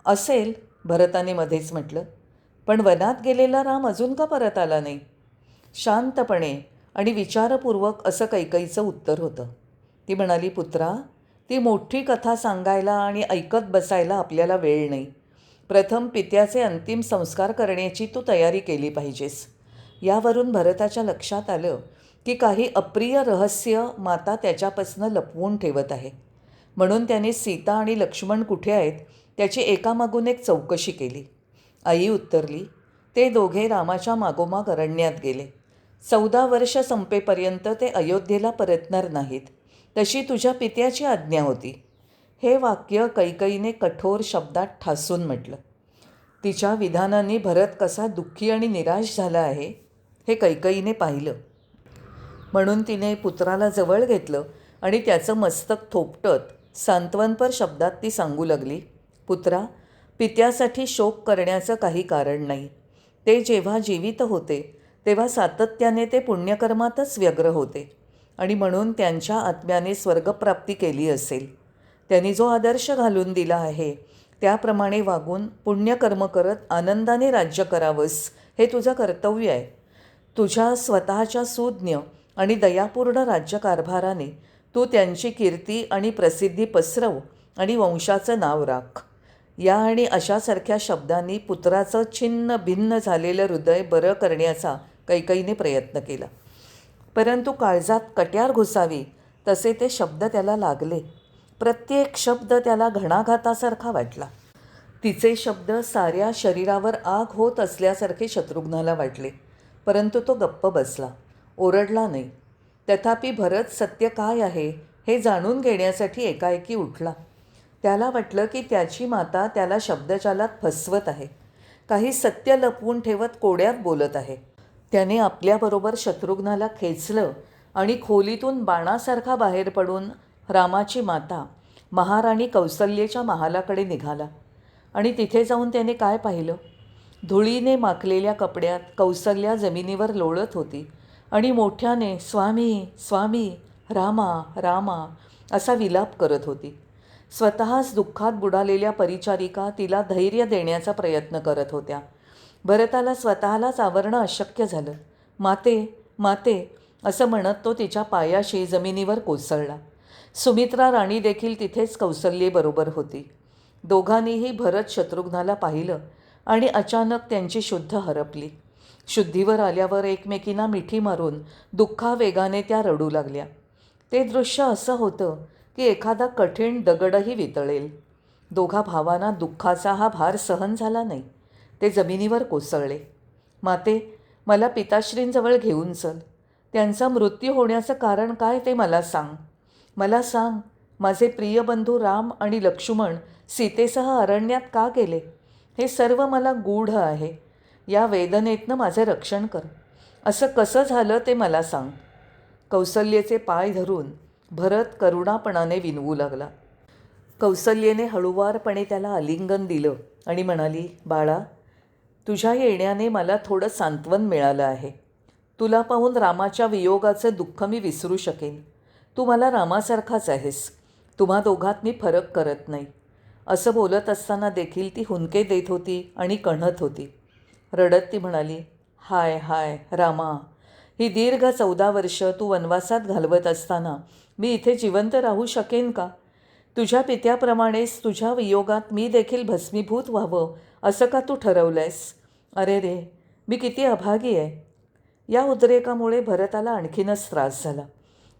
असेल, भरताने मध्येच म्हटलं. पण वनात गेलेला राम अजून का परत आला नाही? शांतपणे आणि विचारपूर्वक असं कैकईचं उत्तर होतं. ती म्हणाली, पुत्रा, ती मोठी कथा सांगायला आणि ऐकत बसायला आपल्याला वेळ नाही. प्रथम पित्याचे अंतिम संस्कार करण्याची तू तयारी केली पाहिजेस. यावरून भरताच्या लक्षात आलं की काही अप्रिय रहस्य माता त्याच्यापासनं लपवून ठेवत आहे. म्हणून त्याने सीता आणि लक्ष्मण कुठे आहेत त्याची एकामागून एक चौकशी केली. आई उत्तरली, ते दोघे रामाच्या मागोमाग अरण्यात गेले. 14 वर्ष संपेपर्यंत ते अयोध्येला परतणार नाहीत, तशी तुझ्या पित्याची आज्ञा होती. हे वाक्य कैकईने कठोर शब्दात ठासून म्हटलं. तिच्या विधानांनी भरत कसा दुःखी आणि निराश झाला आहे हे कैकईने पाहिलं. म्हणून तिने पुत्राला जवळ घेतलं आणि त्याचं मस्तक थोपटत सांत्वनपर शब्दात ती सांगू लागली, पुत्रा, पित्यासाठी शोक करण्याचं काही कारण नाही. ते जेव्हा जीवित होते तेव्हा सातत्याने ते पुण्यकर्मातच व्यग्र होते आणि म्हणून त्यांच्या आत्म्याने स्वर्गप्राप्ती केली असेल. त्यांनी जो आदर्श घालून दिला आहे त्याप्रमाणे वागून पुण्यकर्म करत आनंदाने राज्य करावंस हे तुझं कर्तव्य आहे. तुझ्या स्वतःच्या सुज्ञ आणि दयापूर्ण राज्यकारभाराने तू त्यांची कीर्ती आणि प्रसिद्धी पसरव आणि वंशाचं नाव राख. या आणि अशासारख्या शब्दांनी पुत्राचं छिन्न भिन्न झालेलं हृदय बरं करण्याचा कैकईने प्रयत्न केला. परंतु काळजात कट्यार घुसावी तसे ते शब्द त्याला लागले. प्रत्येक शब्द त्याला घणाघातासारखा वाटला. तिचे शब्द साऱ्या शरीरावर आग होत असल्यासारखे शत्रुघ्नाला वाटले. परंतु तो गप्प बसला, ओरडला नाही. तथापि भरत सत्य काय आहे हे जाणून घेण्यासाठी एकाएकी उठला. त्याला वाटलं की त्याची माता त्याला शब्दजालात फसवत आहे, काही सत्य लपवून ठेवत कोड्यात बोलत आहे. त्याने आपल्याबरोबर शत्रुघ्नाला खेचलं आणि खोलीतून बाणासारखा बाहेर पडून रामाची माता महाराणी कौसल्येच्या महालाकडे निघाला. आणि तिथे जाऊन त्याने काय पाहिलं? धुळीने माखलेल्या कपड्यात कौसल्या जमिनीवर लोळत होती आणि मोठ्याने स्वामी स्वामी रामा रामा असा विलाप करत होती. स्वतःच दुःखात बुडालेल्या परिचारिका तिला धैर्य देण्याचा प्रयत्न करत होत्या. भरताला स्वतःलाच आवरणं अशक्य झालं. माते माते असं म्हणत तो तिच्या पायाशी जमिनीवर कोसळला. सुमित्रा राणी देखील तिथेच कौसल्येबरोबर होती. दोघांनीही भरत शत्रुघ्नाला पाहिलं आणि अचानक त्यांची शुद्ध हरपली. शुद्धीवर आल्यावर एकमेकींना मिठी मारून दुःखावेगाने त्या रडू लागल्या. ते दृश्य असं होतं की एखादा कठीण दगडही वितळेल. दोघा भावांना दुःखाचा हा भार सहन झाला नाही. ते जमिनीवर कोसळले. माते, मला पिताश्रींजवळ घेऊन चल. त्यांचा मृत्यू होण्याचं कारण काय ते मला सांग. मला सांग, माझे प्रिय बंधू राम आणि लक्ष्मण सीतेसह अरण्यात का गेले? हे सर्व मला गूढ आहे. या वेदनेतनं माझे रक्षण कर. असं कसं झालं ते मला सांग. कौसल्येचे पाय धरून भरत करुणापणाने विनवू लागला. कौसल्येने हळुवारपणे त्याला आलिंगन दिलं आणि म्हणाली, बाळा, तुझ्या येण्याने मला थोडं सांत्वन मिळालं आहे. तुला पाहून रामाच्या वियोगाचं दुःख मी विसरू शकेन. तू मला रामासारखाच आहेस. तुम्हा दोघात मी फरक करत नाही. असं बोलत असताना देखील ती हुंदके देत होती आणि कण्हत होती. रडत ती म्हणाली, हाय हाय रामा, ही दीर्घ 14 वर्ष तू वनवासात घालवत असताना मी इथे जिवंत राहू शकेन का? तुझ्या पित्याप्रमाणेच तुझ्या वियोगात मी देखील भस्मीभूत व्हावं असं का तू ठरवलंयस? अरे रे, मी किती अभागी आहे. या उद्रेकामुळे भरताला आणखीनच त्रास झाला.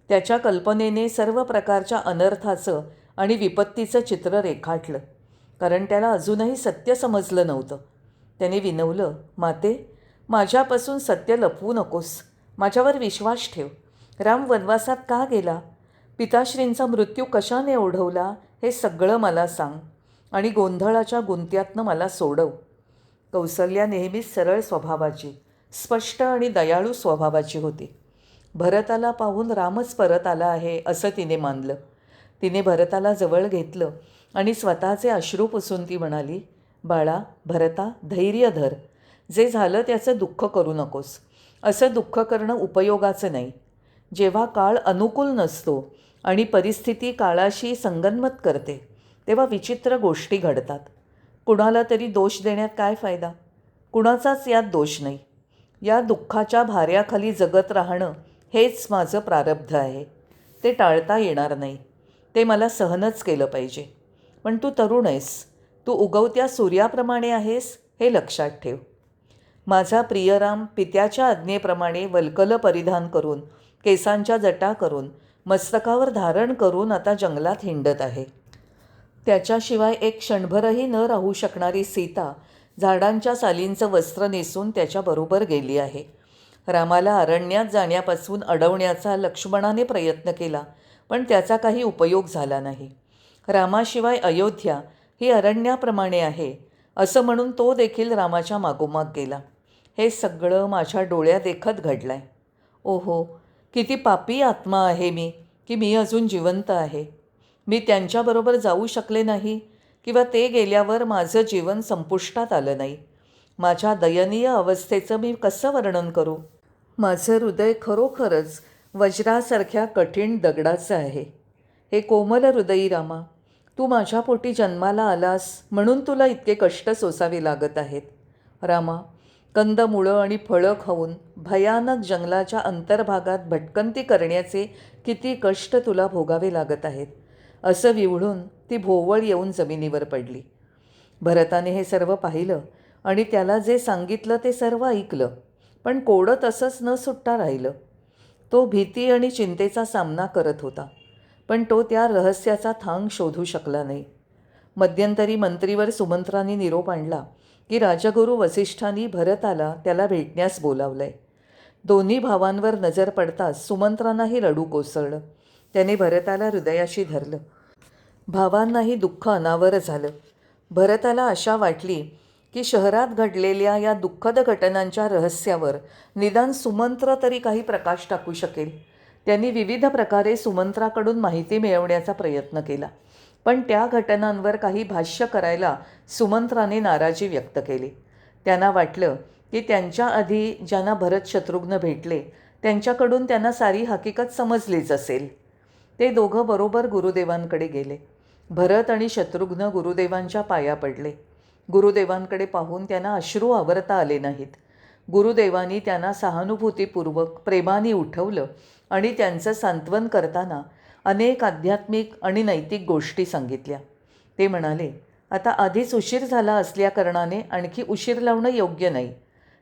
त्याच्या कल्पनेने सर्व प्रकारच्या अनर्थाचं आणि विपत्तीचं चित्र रेखाटलं, कारण त्याला अजूनही सत्य समजलं नव्हतं. त्याने विनवलं, माते, माझ्यापासून सत्य लपवू नकोस. माझ्यावर विश्वास ठेव. राम वनवासात का गेला? पिताश्रींचा मृत्यू कशाने ओढवला हे सगळं मला सांग आणि गोंधळाच्या गुंत्यातनं मला सोडव. कौसल्या नेहमीच सरळ स्वभावाची, स्पष्ट आणि दयाळू स्वभावाची होती. भरताला पाहून रामच परत आला आहे असं तिने मानलं. तिने भरताला जवळ घेतलं आणि स्वतःचे अश्रू पुसून ती म्हणाली, बाळा भरता, धैर्य धर. जे झालं त्याचं दुःख करू नकोस. असं दुःख करणं उपयोगाचं नाही. जेव्हा काळ अनुकूल नसतो आणि परिस्थिती काळाशी संगनमत करते तेव्हा विचित्र गोष्टी घडतात. कुणाला तरी दोष देण्यात काय फायदा? कुणाचाच यात दोष नाही. या दुःखाच्या भाऱ्याखाली जगत राहणं हेच माझं प्रारब्ध आहे. ते टाळता येणार नाही. ते मला सहनच केलं पाहिजे. पण तू तरुण आहेस. तू उगवत्या सूर्याप्रमाणे आहेस हे लक्षात ठेव. माझा प्रियराम पित्याच्या आज्ञेप्रमाणे वल्कल परिधान करून, केसांच्या जटा करून, मस्तकावर धारण करून आता जंगलात हिंडत आहे. त्याच्याशिवाय एक क्षणभरही न राहू शकणारी सीता झाडांच्या सालींचं वस्त्र नेसून त्याच्याबरोबर गेली आहे. रामाला अरण्यात जाण्यापासून अडवण्याचा लक्ष्मणाने प्रयत्न केला, पण त्याचा काही उपयोग झाला नाही. रामाशिवाय अयोध्या ही अरण्याप्रमाणे आहे असं म्हणून तो देखील रामाच्या मागोमाग गेला. हे सगळं माझ्या डोळ्यादेखत घडलं आहे. ओहो, किती पापी आत्मा आहे मी की मी अजून जिवंत आहे. मी त्यांच्याबरोबर जाऊ शकले नाही किंवा ते गेल्यावर माझं जीवन संपुष्टात आलं नाही. माझ्या दयनीय अवस्थेचं मी कसं वर्णन करू? माझं हृदय खरोखरच वज्रासारख्या कठीण दगडाचं आहे. हे कोमल हृदयी रामा, तू माझ्या पोटी जन्माला आलास म्हणून तुला इतके कष्ट सोसावे लागत आहेत. रामा, कंदमुळं आणि फळं खाऊन भयानक जंगलाच्या अंतर्भागात भटकंती करण्याचे किती कष्ट तुला भोगावे लागत आहेत. असं विव्हळून ती भोवळ येऊन जमिनीवर पडली. भरताने हे सर्व पाहिलं आणि त्याला जे सांगितलं ते सर्व ऐकलं, पण कोडं तसंच न सुटता राहिलं. तो भीती आणि चिंतेचा सामना करत होता, पण तो त्या रहस्याचा थांग शोधू शकला नाही. मध्यंतरी मंत्रीवर सुमंत्रांनी निरोप आणला की राजगुरू वसिष्ठांनी भरताला त्याला भेटण्यास बोलावलंय. दोन्ही भावांवर नजर पडताच सुमंत्रांनाही रडू कोसळलं. त्याने भरताला हृदयाशी धरलं. भावांनाही दुःख अनावर झालं. भरताला आशा वाटली की शहरात घडलेल्या या दुःखद घटनांच्या रहस्यावर निदान सुमंत्र तरी काही प्रकाश टाकू शकेल. त्यांनी विविध प्रकारे सुमंत्राकडून माहिती मिळवण्याचा प्रयत्न केला, पण त्या घटनांवर काही भाष्य करायला सुमंत्राने नाराजी व्यक्त केली. त्यांना वाटलं की त्यांच्या आधी ज्यांना भरत शत्रुघ्न भेटले त्यांच्याकडून त्यांना सारी हकीकत समजलीच असेल. ते दोघं बरोबर गुरुदेवांकडे गेले. भरत आणि शत्रुघ्न गुरुदेवांच्या पाया पडले. गुरुदेवांकडे पाहून त्यांना अश्रू आवरता आले नाहीत. गुरुदेवांनी त्यांना सहानुभूतीपूर्वक प्रेमाने उठवलं आणि त्यांचं सांत्वन करताना अनेक आध्यात्मिक आणि नैतिक गोष्टी सांगितल्या. ते म्हणाले, आता आधीच उशीर झाला असल्याकारणाने आणखी उशीर लावणं योग्य नाही.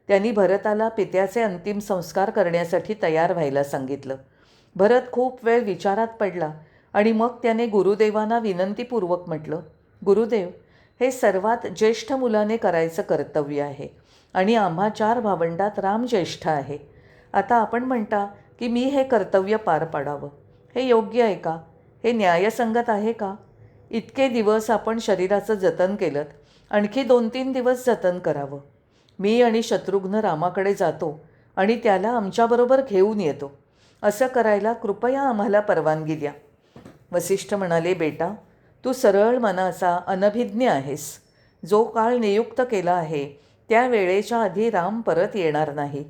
त्यांनी भरताला पित्याचे अंतिम संस्कार करण्यासाठी तयार व्हायला सांगितलं. भरत खूप वेळ विचारात पडला आणि मग त्याने गुरुदेवांना विनंतीपूर्वक म्हटलं, गुरुदेव, हे सर्वात ज्येष्ठ मुलाने करायचं कर्तव्य आहे आणि आम्हा 4 भावंडात राम ज्येष्ठ आहे. आता आपण म्हणता की मी हे कर्तव्य पार पाडावं. हे योग्य आहे का? हे न्यायसंगत आहे का? इतके दिवस आपण शरीराचं जतन केलं, आणखी 2-3 दिवस जतन करावं. मी आणि शत्रुघ्न रामाकडे जातो आणि त्याला आमच्याबरोबर घेऊन येतो. असं करायला कृपया आम्हाला परवानगी द्या. वसिष्ठ म्हणाले, बेटा, तू सरळ मनाचा अनभिज्ञ आहेस. जो काळ नियुक्त केला आहे त्या वेळेच्या आधी राम परत येणार नाही.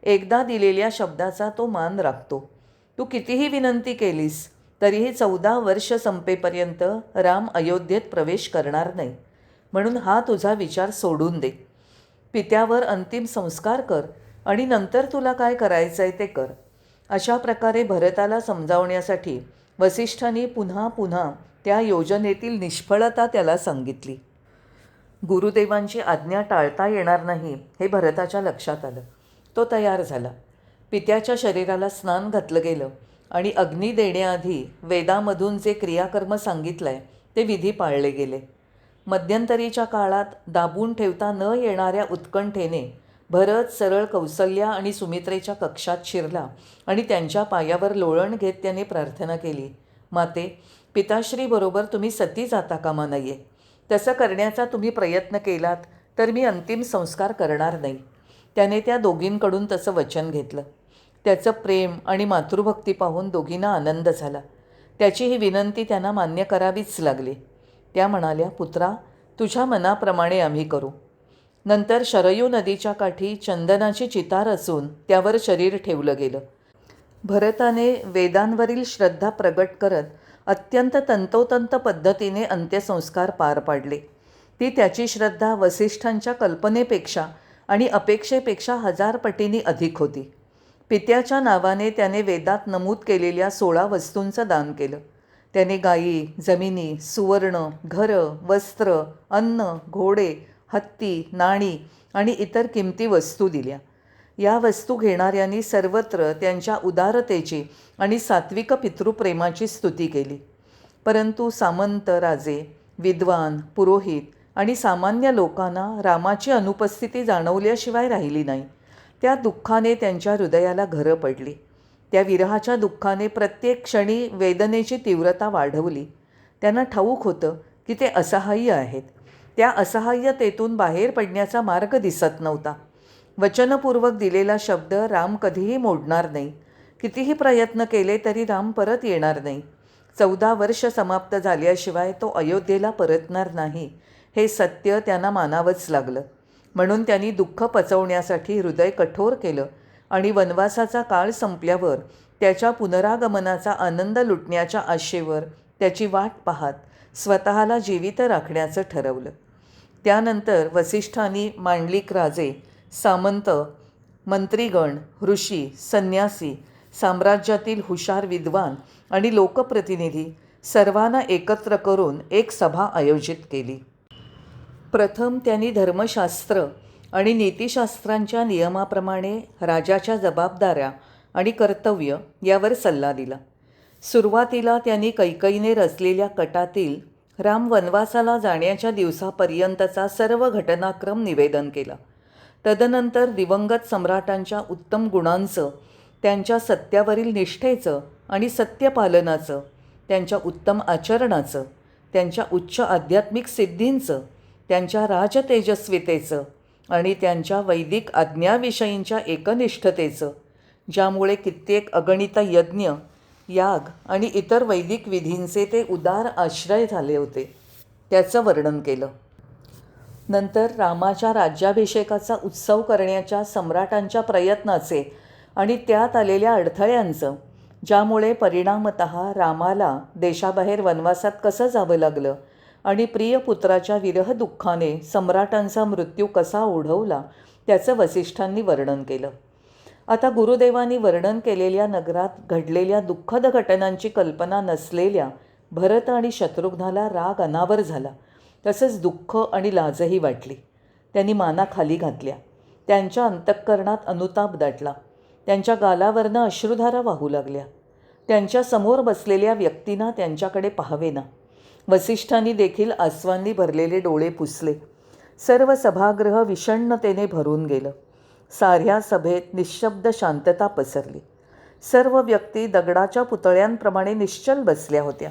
एकदा दिलेल्या शब्दाचा तो मान राखतो. तू कितीही विनंती केलीस तरीही 14 वर्ष संपेपर्यंत राम अयोध्येत प्रवेश करणार नाही. म्हणून हा तुझा विचार सोडून दे. पित्यावर अंतिम संस्कार कर आणि नंतर तुला काय करायचं आहे ते कर. अशा प्रकारे भरताला समजावण्यासाठी वसिष्ठांनी पुन्हा पुन्हा त्या योजनेतील निष्फळता त्याला सांगितली. गुरुदेवांची आज्ञा टाळता येणार नाही हे भरताच्या लक्षात आलं. तो तयार झाला. पित्याच्या शरीराला स्नान घातलं गेलं आणि अग्नी देण्याआधी वेदामधून जे क्रियाकर्म सांगितलं आहे ते विधी पाळले गेले. मध्यंतरीच्या काळात दाबून ठेवता न येणाऱ्या उत्कंठेने भरत सरळ कौसल्या आणि सुमित्रेच्या कक्षात शिरला आणि त्यांच्या पायावर लोळण घेत त्याने प्रार्थना केली, माते, पिताश्रीबरोबर तुम्ही सती जाता कामा नये. तसं करण्याचा तुम्ही प्रयत्न केलात तर मी अंतिम संस्कार करणार नाही. त्याने त्या दोघींकडून तसं वचन घेतलं. त्याचं प्रेम आणि मातृभक्ती पाहून दोघींना आनंद झाला. त्याची ही विनंती त्यांना मान्य करावीच लागली. त्या म्हणाल्या, पुत्रा, तुझ्या मनाप्रमाणे आम्ही करू. नंतर शरयू नदीच्या काठी चंदनाची चिता रचून त्यावर शरीर ठेवलं गेलं. भरताने वेदांवरील श्रद्धा प्रगट करत अत्यंत तंतोतंत पद्धतीने अंत्यसंस्कार पार पाडले. ती त्याची श्रद्धा वसिष्ठांच्या कल्पनेपेक्षा आणि अपेक्षेपेक्षा 1000 पटींनी अधिक होती. पित्याच्या नावाने त्याने वेदात नमूद केलेल्या 16 वस्तूंचं दान केलं. त्याने गायी, जमिनी, सुवर्ण, घरं, वस्त्र, अन्न, घोडे, हत्ती, नाणी आणि इतर किमती वस्तू दिल्या. या वस्तू घेणाऱ्यांनी सर्वत्र त्यांच्या उदारतेची आणि सात्विक पितृप्रेमाची स्तुती केली. परंतु सामंत राजे, विद्वान, पुरोहित आणि सामान्य लोकांना रामाची अनुपस्थिती जाणवल्याशिवाय राहिली नाही. त्या दुःखाने त्यांच्या हृदयाला घरं पडली. त्या विरहाच्या दुःखाने प्रत्येक क्षणी वेदनेची तीव्रता वाढवली. त्यांना ठाऊक होतं की ते असहाय्य आहेत. त्या असहाय्यतेतून बाहेर पडण्याचा मार्ग दिसत नव्हता. वचनपूर्वक दिलेला शब्द राम कधीही मोडणार नाही. कितीही प्रयत्न केले तरी राम परत येणार नाही. 14 वर्ष समाप्त झाल्याशिवाय तो अयोध्येला परतणार नाही हे सत्य त्यांना मानावंच लागलं. म्हणून त्यांनी दुःख पचवण्यासाठी हृदय कठोर केलं आणि वनवासाचा काळ संपल्यावर त्याच्या पुनरागमनाचा आनंद लुटण्याच्या आशेवर त्याची वाट पाहत स्वतःला जिवित राखण्याचं ठरवलं. त्यानंतर वसिष्ठांनी मांडलिक राजे, सामंत, मंत्रीगण, ऋषी, संन्यासी, साम्राज्यातील हुशार विद्वान आणि लोकप्रतिनिधी सर्वांना एकत्र करून एक सभा आयोजित केली. प्रथम त्यांनी धर्मशास्त्र आणि नीतिशास्त्रांच्या नियमाप्रमाणे राजाच्या जबाबदाऱ्या आणि कर्तव्य यावर सल्ला दिला. सुरुवातीला त्यांनी कैकईने रचलेल्या कटातील राम वनवासाला जाण्याच्या दिवसापर्यंतचा सर्व घटनाक्रम निवेदन केला. तदनंतर दिवंगत सम्राटांच्या उत्तम गुणांचं, त्यांच्या सत्यावरील निष्ठेचं आणि सत्यपालनाचं, त्यांच्या उत्तम आचरणाचं, त्यांच्या उच्च आध्यात्मिक सिद्धींचं, त्यांच्या राजतेजस्वितेचं आणि त्यांच्या वैदिक आज्ञाविषयींच्या एकनिष्ठतेचं, ज्यामुळे कित्येक अगणित यज्ञ, याग आणि इतर वैदिक विधींचे ते उदार आश्रय झाले होते, त्याचं वर्णन केलं. नंतर रामाच्या राज्याभिषेकाचा उत्सव करण्याच्या सम्राटांच्या प्रयत्नाचे आणि त्यात आलेल्या अडथळ्यांचं, ज्यामुळे परिणामतः रामाला देशाबाहेर वनवासात कसं जावं लागलं आणि प्रियपुत्राच्या विरह दुःखाने सम्राटांचा मृत्यू कसा ओढवला त्याचं वसिष्ठांनी वर्णन केलं. आता गुरुदेवांनी वर्णन केलेल्या नगरात घडलेल्या दुःखद घटनांची कल्पना नसलेल्या भरत आणि शत्रुघ्नाला राग अनावर झाला. तसंच दुःख आणि लाजही वाटली. त्यांनी माना खाली घातल्या. त्यांच्या अंतःकरणात अनुताप दाटला. त्यांच्या गालावरनं अश्रुधारा वाहू लागल्या. त्यांच्या समोर बसलेल्या व्यक्तींना त्यांच्याकडे पाहावेना. वसिष्ठांनी देखील आसवांनी भरलेले डोळे पुसले. सर्व सभागृह विषण्णतेने भरून गेलं. साऱ्या सभेत निःशब्द शांतता पसरली. सर्व व्यक्ती दगडाच्या पुतळ्यांप्रमाणे निश्चल बसल्या होत्या.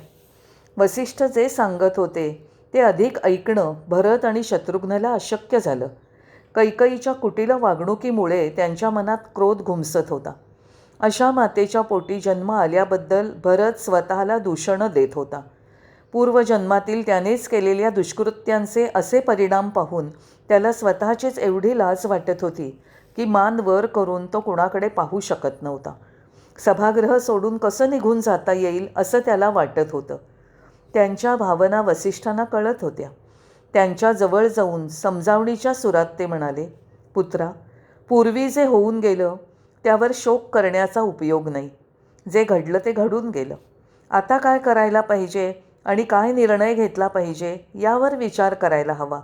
वसिष्ठ जे सांगत होते ते अधिक ऐकणं भरत आणि शत्रुघ्नला अशक्य झालं. कैकईच्या कुटील वागणुकीमुळे त्यांच्या मनात क्रोध घुमसत होता. अशा मातेच्या पोटी जन्म आल्याबद्दल भरत स्वतःला दूषणं देत होता. पूर्वजन्मातील त्यानेच केलेल्या दुष्कृत्यांचे असे परिणाम पाहून त्याला स्वतःचीच एवढी लाज वाटत होती की मान वर करून तो कुणाकडे पाहू शकत नव्हता. सभागृह सोडून कसं निघून जाता येईल असं त्याला वाटत होतं. त्यांच्या भावना वसिष्ठांना कळत होत्या. त्यांच्या जवळ जाऊन समजावणीच्या सुरात ते म्हणाले, पुत्रा, पूर्वी जे होऊन गेलं त्यावर शोक करण्याचा उपयोग नाही. जे घडलं ते घडून गेलं. आता काय करायला पाहिजे आणि काय निर्णय घेतला पाहिजे यावर विचार करायला हवा.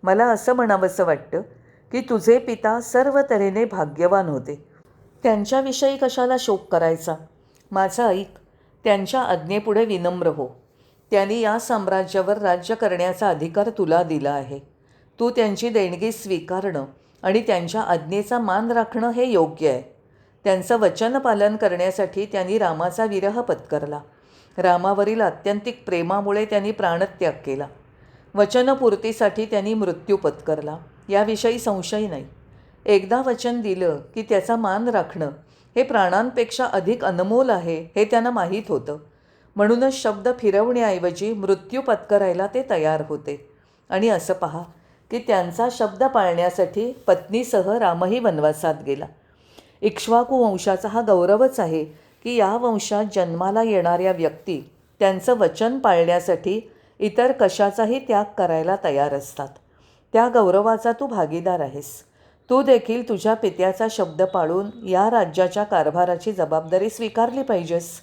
मला असं म्हणावंसं वाटतं की तुझे पिता सर्व तऱ्हेने भाग्यवान होते. त्यांच्याविषयी कशाला शोक करायचा? माझं ऐक, त्यांच्या आज्ञेपुढे विनम्र हो. त्यांनी या साम्राज्यावर राज्य करण्याचा अधिकार तुला दिला आहे. तू त्यांची देणगी स्वीकारणं आणि त्यांच्या आज्ञेचा मान राखणं हे योग्य आहे. त्यांचं वचन पालन करण्यासाठी त्यांनी रामाचा विरह पत्करला. रामावरील आत्यंतिक प्रेमामुळे त्यांनी प्राणत्याग केला. वचनपूर्तीसाठी त्यांनी मृत्यू पत्करला, याविषयी संशय नाही. एकदा वचन दिलं की त्याचा मान राखणं हे प्राणांपेक्षा अधिक अनमोल आहे हे त्यांना माहीत होतं. म्हणूनच शब्द फिरवण्याऐवजी मृत्यू पत्करायला ते तयार होते. आणि असं पहा की त्यांचा शब्द पाळण्यासाठी पत्नीसह रामही वनवासात गेला. इक्ष्वाकू वंशाचा हा गौरवच आहे की या वंशात जन्माला येणाऱ्या व्यक्ती त्यांचं वचन पाळण्यासाठी इतर कशाचाही त्याग करायला तयार असतात. त्या गौरवाचा तू भागीदार आहेस. तू देखील तुझ्या पित्याचा शब्द पाळून या राज्याच्या कारभाराची जबाबदारी स्वीकारली पाहिजेस.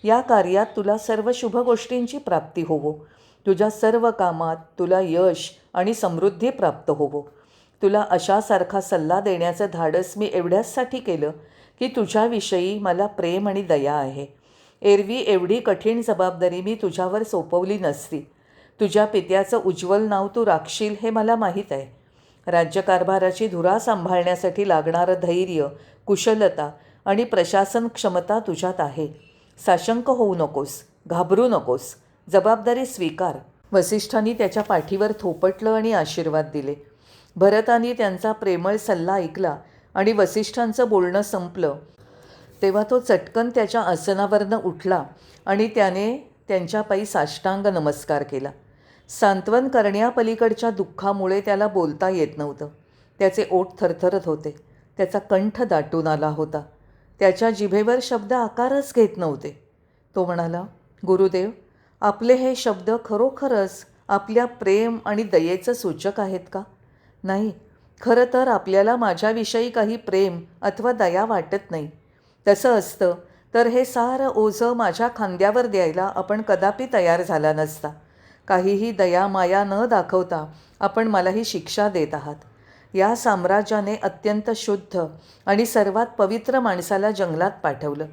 या कार्यात तुला सर्व शुभ गोष्टींची प्राप्ती होवो. तुझ्या सर्व कामात तुला यश आणि समृद्धी प्राप्त होवो. तुला अशासारखा सल्ला देण्याचं धाडस मी एवढ्याचसाठी केलं की तुझ्याविषयी मला प्रेम आणि दया आहे. एरवी एवढी कठीण जबाबदारी मी तुझ्यावर सोपवली नसती. तुझ्या पित्याचं उज्ज्वल नाव तू राखशील हे मला माहीत आहे. राज्यकारभाराची धुरा सांभाळण्यासाठी लागणारं धैर्य, कुशलता आणि प्रशासन क्षमता तुझ्यात आहे. साशंक होऊ नकोस, घाबरू नकोस, जबाबदारी स्वीकार. वसिष्ठांनी त्याच्या पाठीवर थोपटलं आणि आशीर्वाद दिले. भरतानी त्यांचा प्रेमळ सल्ला ऐकला आणि वसिष्ठांचं बोलणं संपलं तेव्हा तो चटकन त्याच्या आसनावरनं उठला आणि त्याने त्यांच्या पायी साष्टांग नमस्कार केला. सांत्वन करण्यापलीकडच्या दुःखामुळे त्याला बोलता येत नव्हतं. त्याचे ओठ थरथरत होते. त्याचा कंठ दाटून आला होता. त्याच्या जिभेवर शब्द आकारच घेत नव्हते. तो म्हणाला, गुरुदेव, आपले हे शब्द खरोखरच आपल्या प्रेम आणि दयेचं सूचक आहेत का? नाही, खरं तर आपल्याला माझ्याविषयी काही प्रेम अथवा दया वाटत नाही. तसं असतं तर हे सारं ओझं माझ्या खांद्यावर द्यायला आपण कदापि तयार झाला नसता. काहीही दया माया न दाखवता आपण मला ही शिक्षा देत आहात. या साम्राज्याने अत्यंत शुद्ध आणि सर्वात पवित्र माणसाला जंगलात पाठवलं.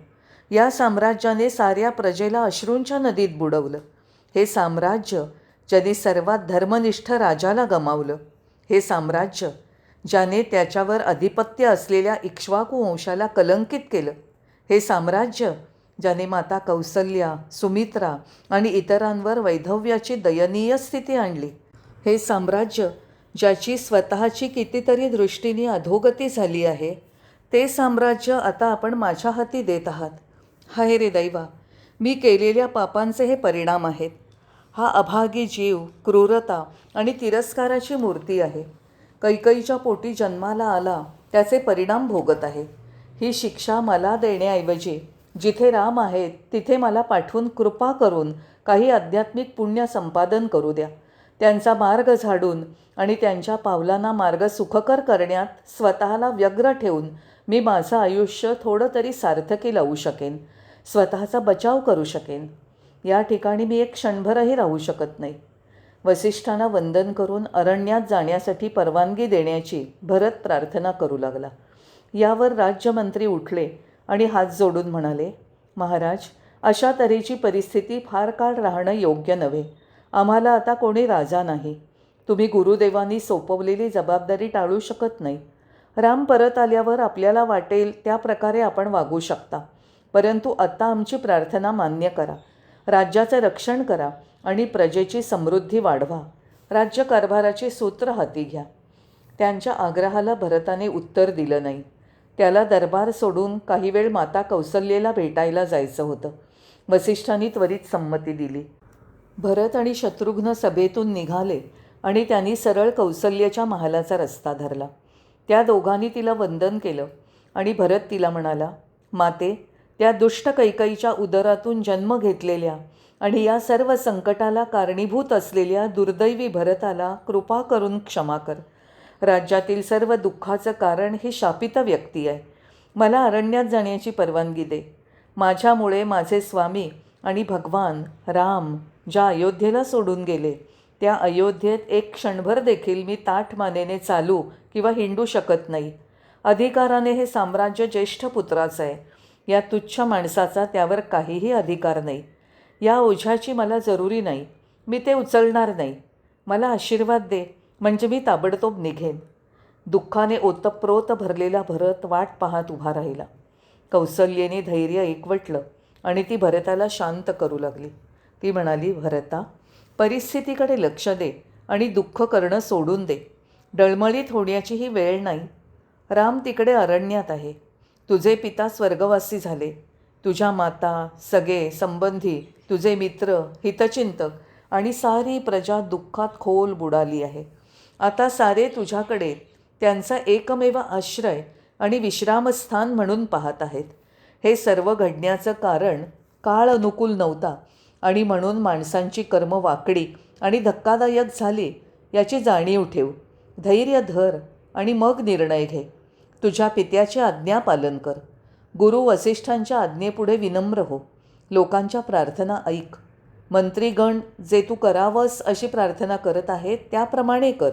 या साम्राज्याने साऱ्या प्रजेला अश्रूंच्या नदीत बुडवलं. हे साम्राज्य ज्याने सर्वात धर्मनिष्ठ राजाला गमावलं. हे साम्राज्य ज्याने त्याच्यावर अधिपत्य असलेल्या इक्ष्वाकू वंशाला कलंकित केलं. हे साम्राज्य ज्याने माता कौसल्या, सुमित्रा आणि इतरांवर वैधव्याची दयनीय स्थिती आणली. हे साम्राज्य ज्याची स्वतःची कितीतरी दृष्टीने अधोगती झाली आहे. ते साम्राज्य आता आपण माझ्या हाती देत आहात. हाय रे दैवा, मी केलेल्या पापांचे हे परिणाम आहेत. हा अभागी जीव क्रूरता आणि तिरस्काराची मूर्ती आहे. कैकईच्या पोटी जन्माला आला त्याचे परिणाम भोगत आहे. ही शिक्षा मला देण्याऐवजी जिथे राम आहेत तिथे मला पाठवून कृपा करून काही आध्यात्मिक पुण्य संपादन करू द्या. त्यांचा मार्ग झाडून आणि त्यांच्या पावलांना मार्ग सुखकर करण्यात स्वतःला व्यग्र ठेवून मी माझं आयुष्य थोडं तरी सार्थकी लावू शकेन. स्वतःचा बचाव करू शकेन. या ठिकाणी मी एक क्षणभरही राहू शकत नाही. वसिष्ठांना वंदन करून अरण्यात जाण्यासाठी परवानगी देण्याची भरत प्रार्थना करू लागला. यावर राज्यमंत्री उठले आणि हात जोडून म्हणाले, महाराज, अशा तऱ्हेची परिस्थिती फार काळ राहणं योग्य नव्हे. आम्हाला आता कोणी राजा नाही. तुम्ही गुरुदेवांनी सोपवलेली जबाबदारी टाळू शकत नाही. राम परत आल्यावर आपल्याला वाटेल त्या प्रकारे आपण वागू शकता. परंतु आता आमची प्रार्थना मान्य करा. राज्याचं रक्षण करा आणि प्रजेची समृद्धी वाढवा. राज्यकारभाराची सूत्र हाती घ्या. त्यांच्या आग्रहाला भरताने उत्तर दिलं नाही. त्याला दरबार सोडून काही वेळ माता कौसल्येला भेटायला जायचं होतं. वसिष्ठांनी त्वरित संमती दिली. भरत आणि शत्रुघ्न सभेतून निघाले आणि त्यांनी सरळ कौसल्येच्या महालाचा रस्ता धरला. त्या दोघांनी तिला वंदन केलं आणि भरत तिला म्हणाला, माते, त्या दुष्ट कैकईच्या उदरातून जन्म घेतलेल्या आणि या सर्व संकटाला कारणीभूत असलेल्या दुर्दैवी भरताला कृपा करून क्षमा कर. राज्यातील सर्व दुःखाचं कारण ही शापित व्यक्ती आहे. मला अरण्यात जाण्याची परवानगी दे. माझ्यामुळे माझे स्वामी आणि भगवान राम ज्या अयोध्येला सोडून गेले, त्या अयोध्येत एक क्षणभर देखील मी ताठ मानेने चालू किंवा हिंडू शकत नाही. अधिकाराने हे साम्राज्य ज्येष्ठ पुत्राचं आहे. या तुच्छ माणसाचा त्यावर काहीही अधिकार नाही. या ओझ्याची मला जरुरी नाही. मी ते उचलणार नाही. मला आशीर्वाद दे, म्हणजे मी ताबडतोब निघेन. दुःखाने ओतप्रोत भरलेला भरत वाट पाहत उभा राहिला. कौसल्येने धैर्य एकवटलं आणि ती भरताला शांत करू लागली. ती म्हणाली, भरता, परिस्थितीकडे लक्ष दे आणि दुःख करणं सोडून दे. डळमळीत होण्याची ही वेळ नाही. राम तिकडे अरण्यात आहे. तुझे पिता स्वर्गवासी झाले. तुझ्या माता, सगळे संबंधी, तुझे मित्र, हितचिंतक आणि सारी प्रजा दुःखात खोल बुडाली आहे. आता सारे तुझ्याकडे त्यांचा एकमेव आश्रय आणि विश्रामस्थान म्हणून पाहत आहेत. हे सर्व घडण्याचं कारण काळ अनुकूल नव्हता आणि म्हणून माणसांची कर्म वाकडी आणि धक्कादायक झाली याची जाणीव ठेव. धैर्य धर आणि मग निर्णय घे. तुझ्या पित्याचे आज्ञा पालन कर. गुरु वसिष्ठांच्या आज्ञेपुढे विनम्र हो. लोकांच्या प्रार्थना ऐक. मंत्रीगण जे तू करावंस अशी प्रार्थना करत आहेत त्याप्रमाणे कर.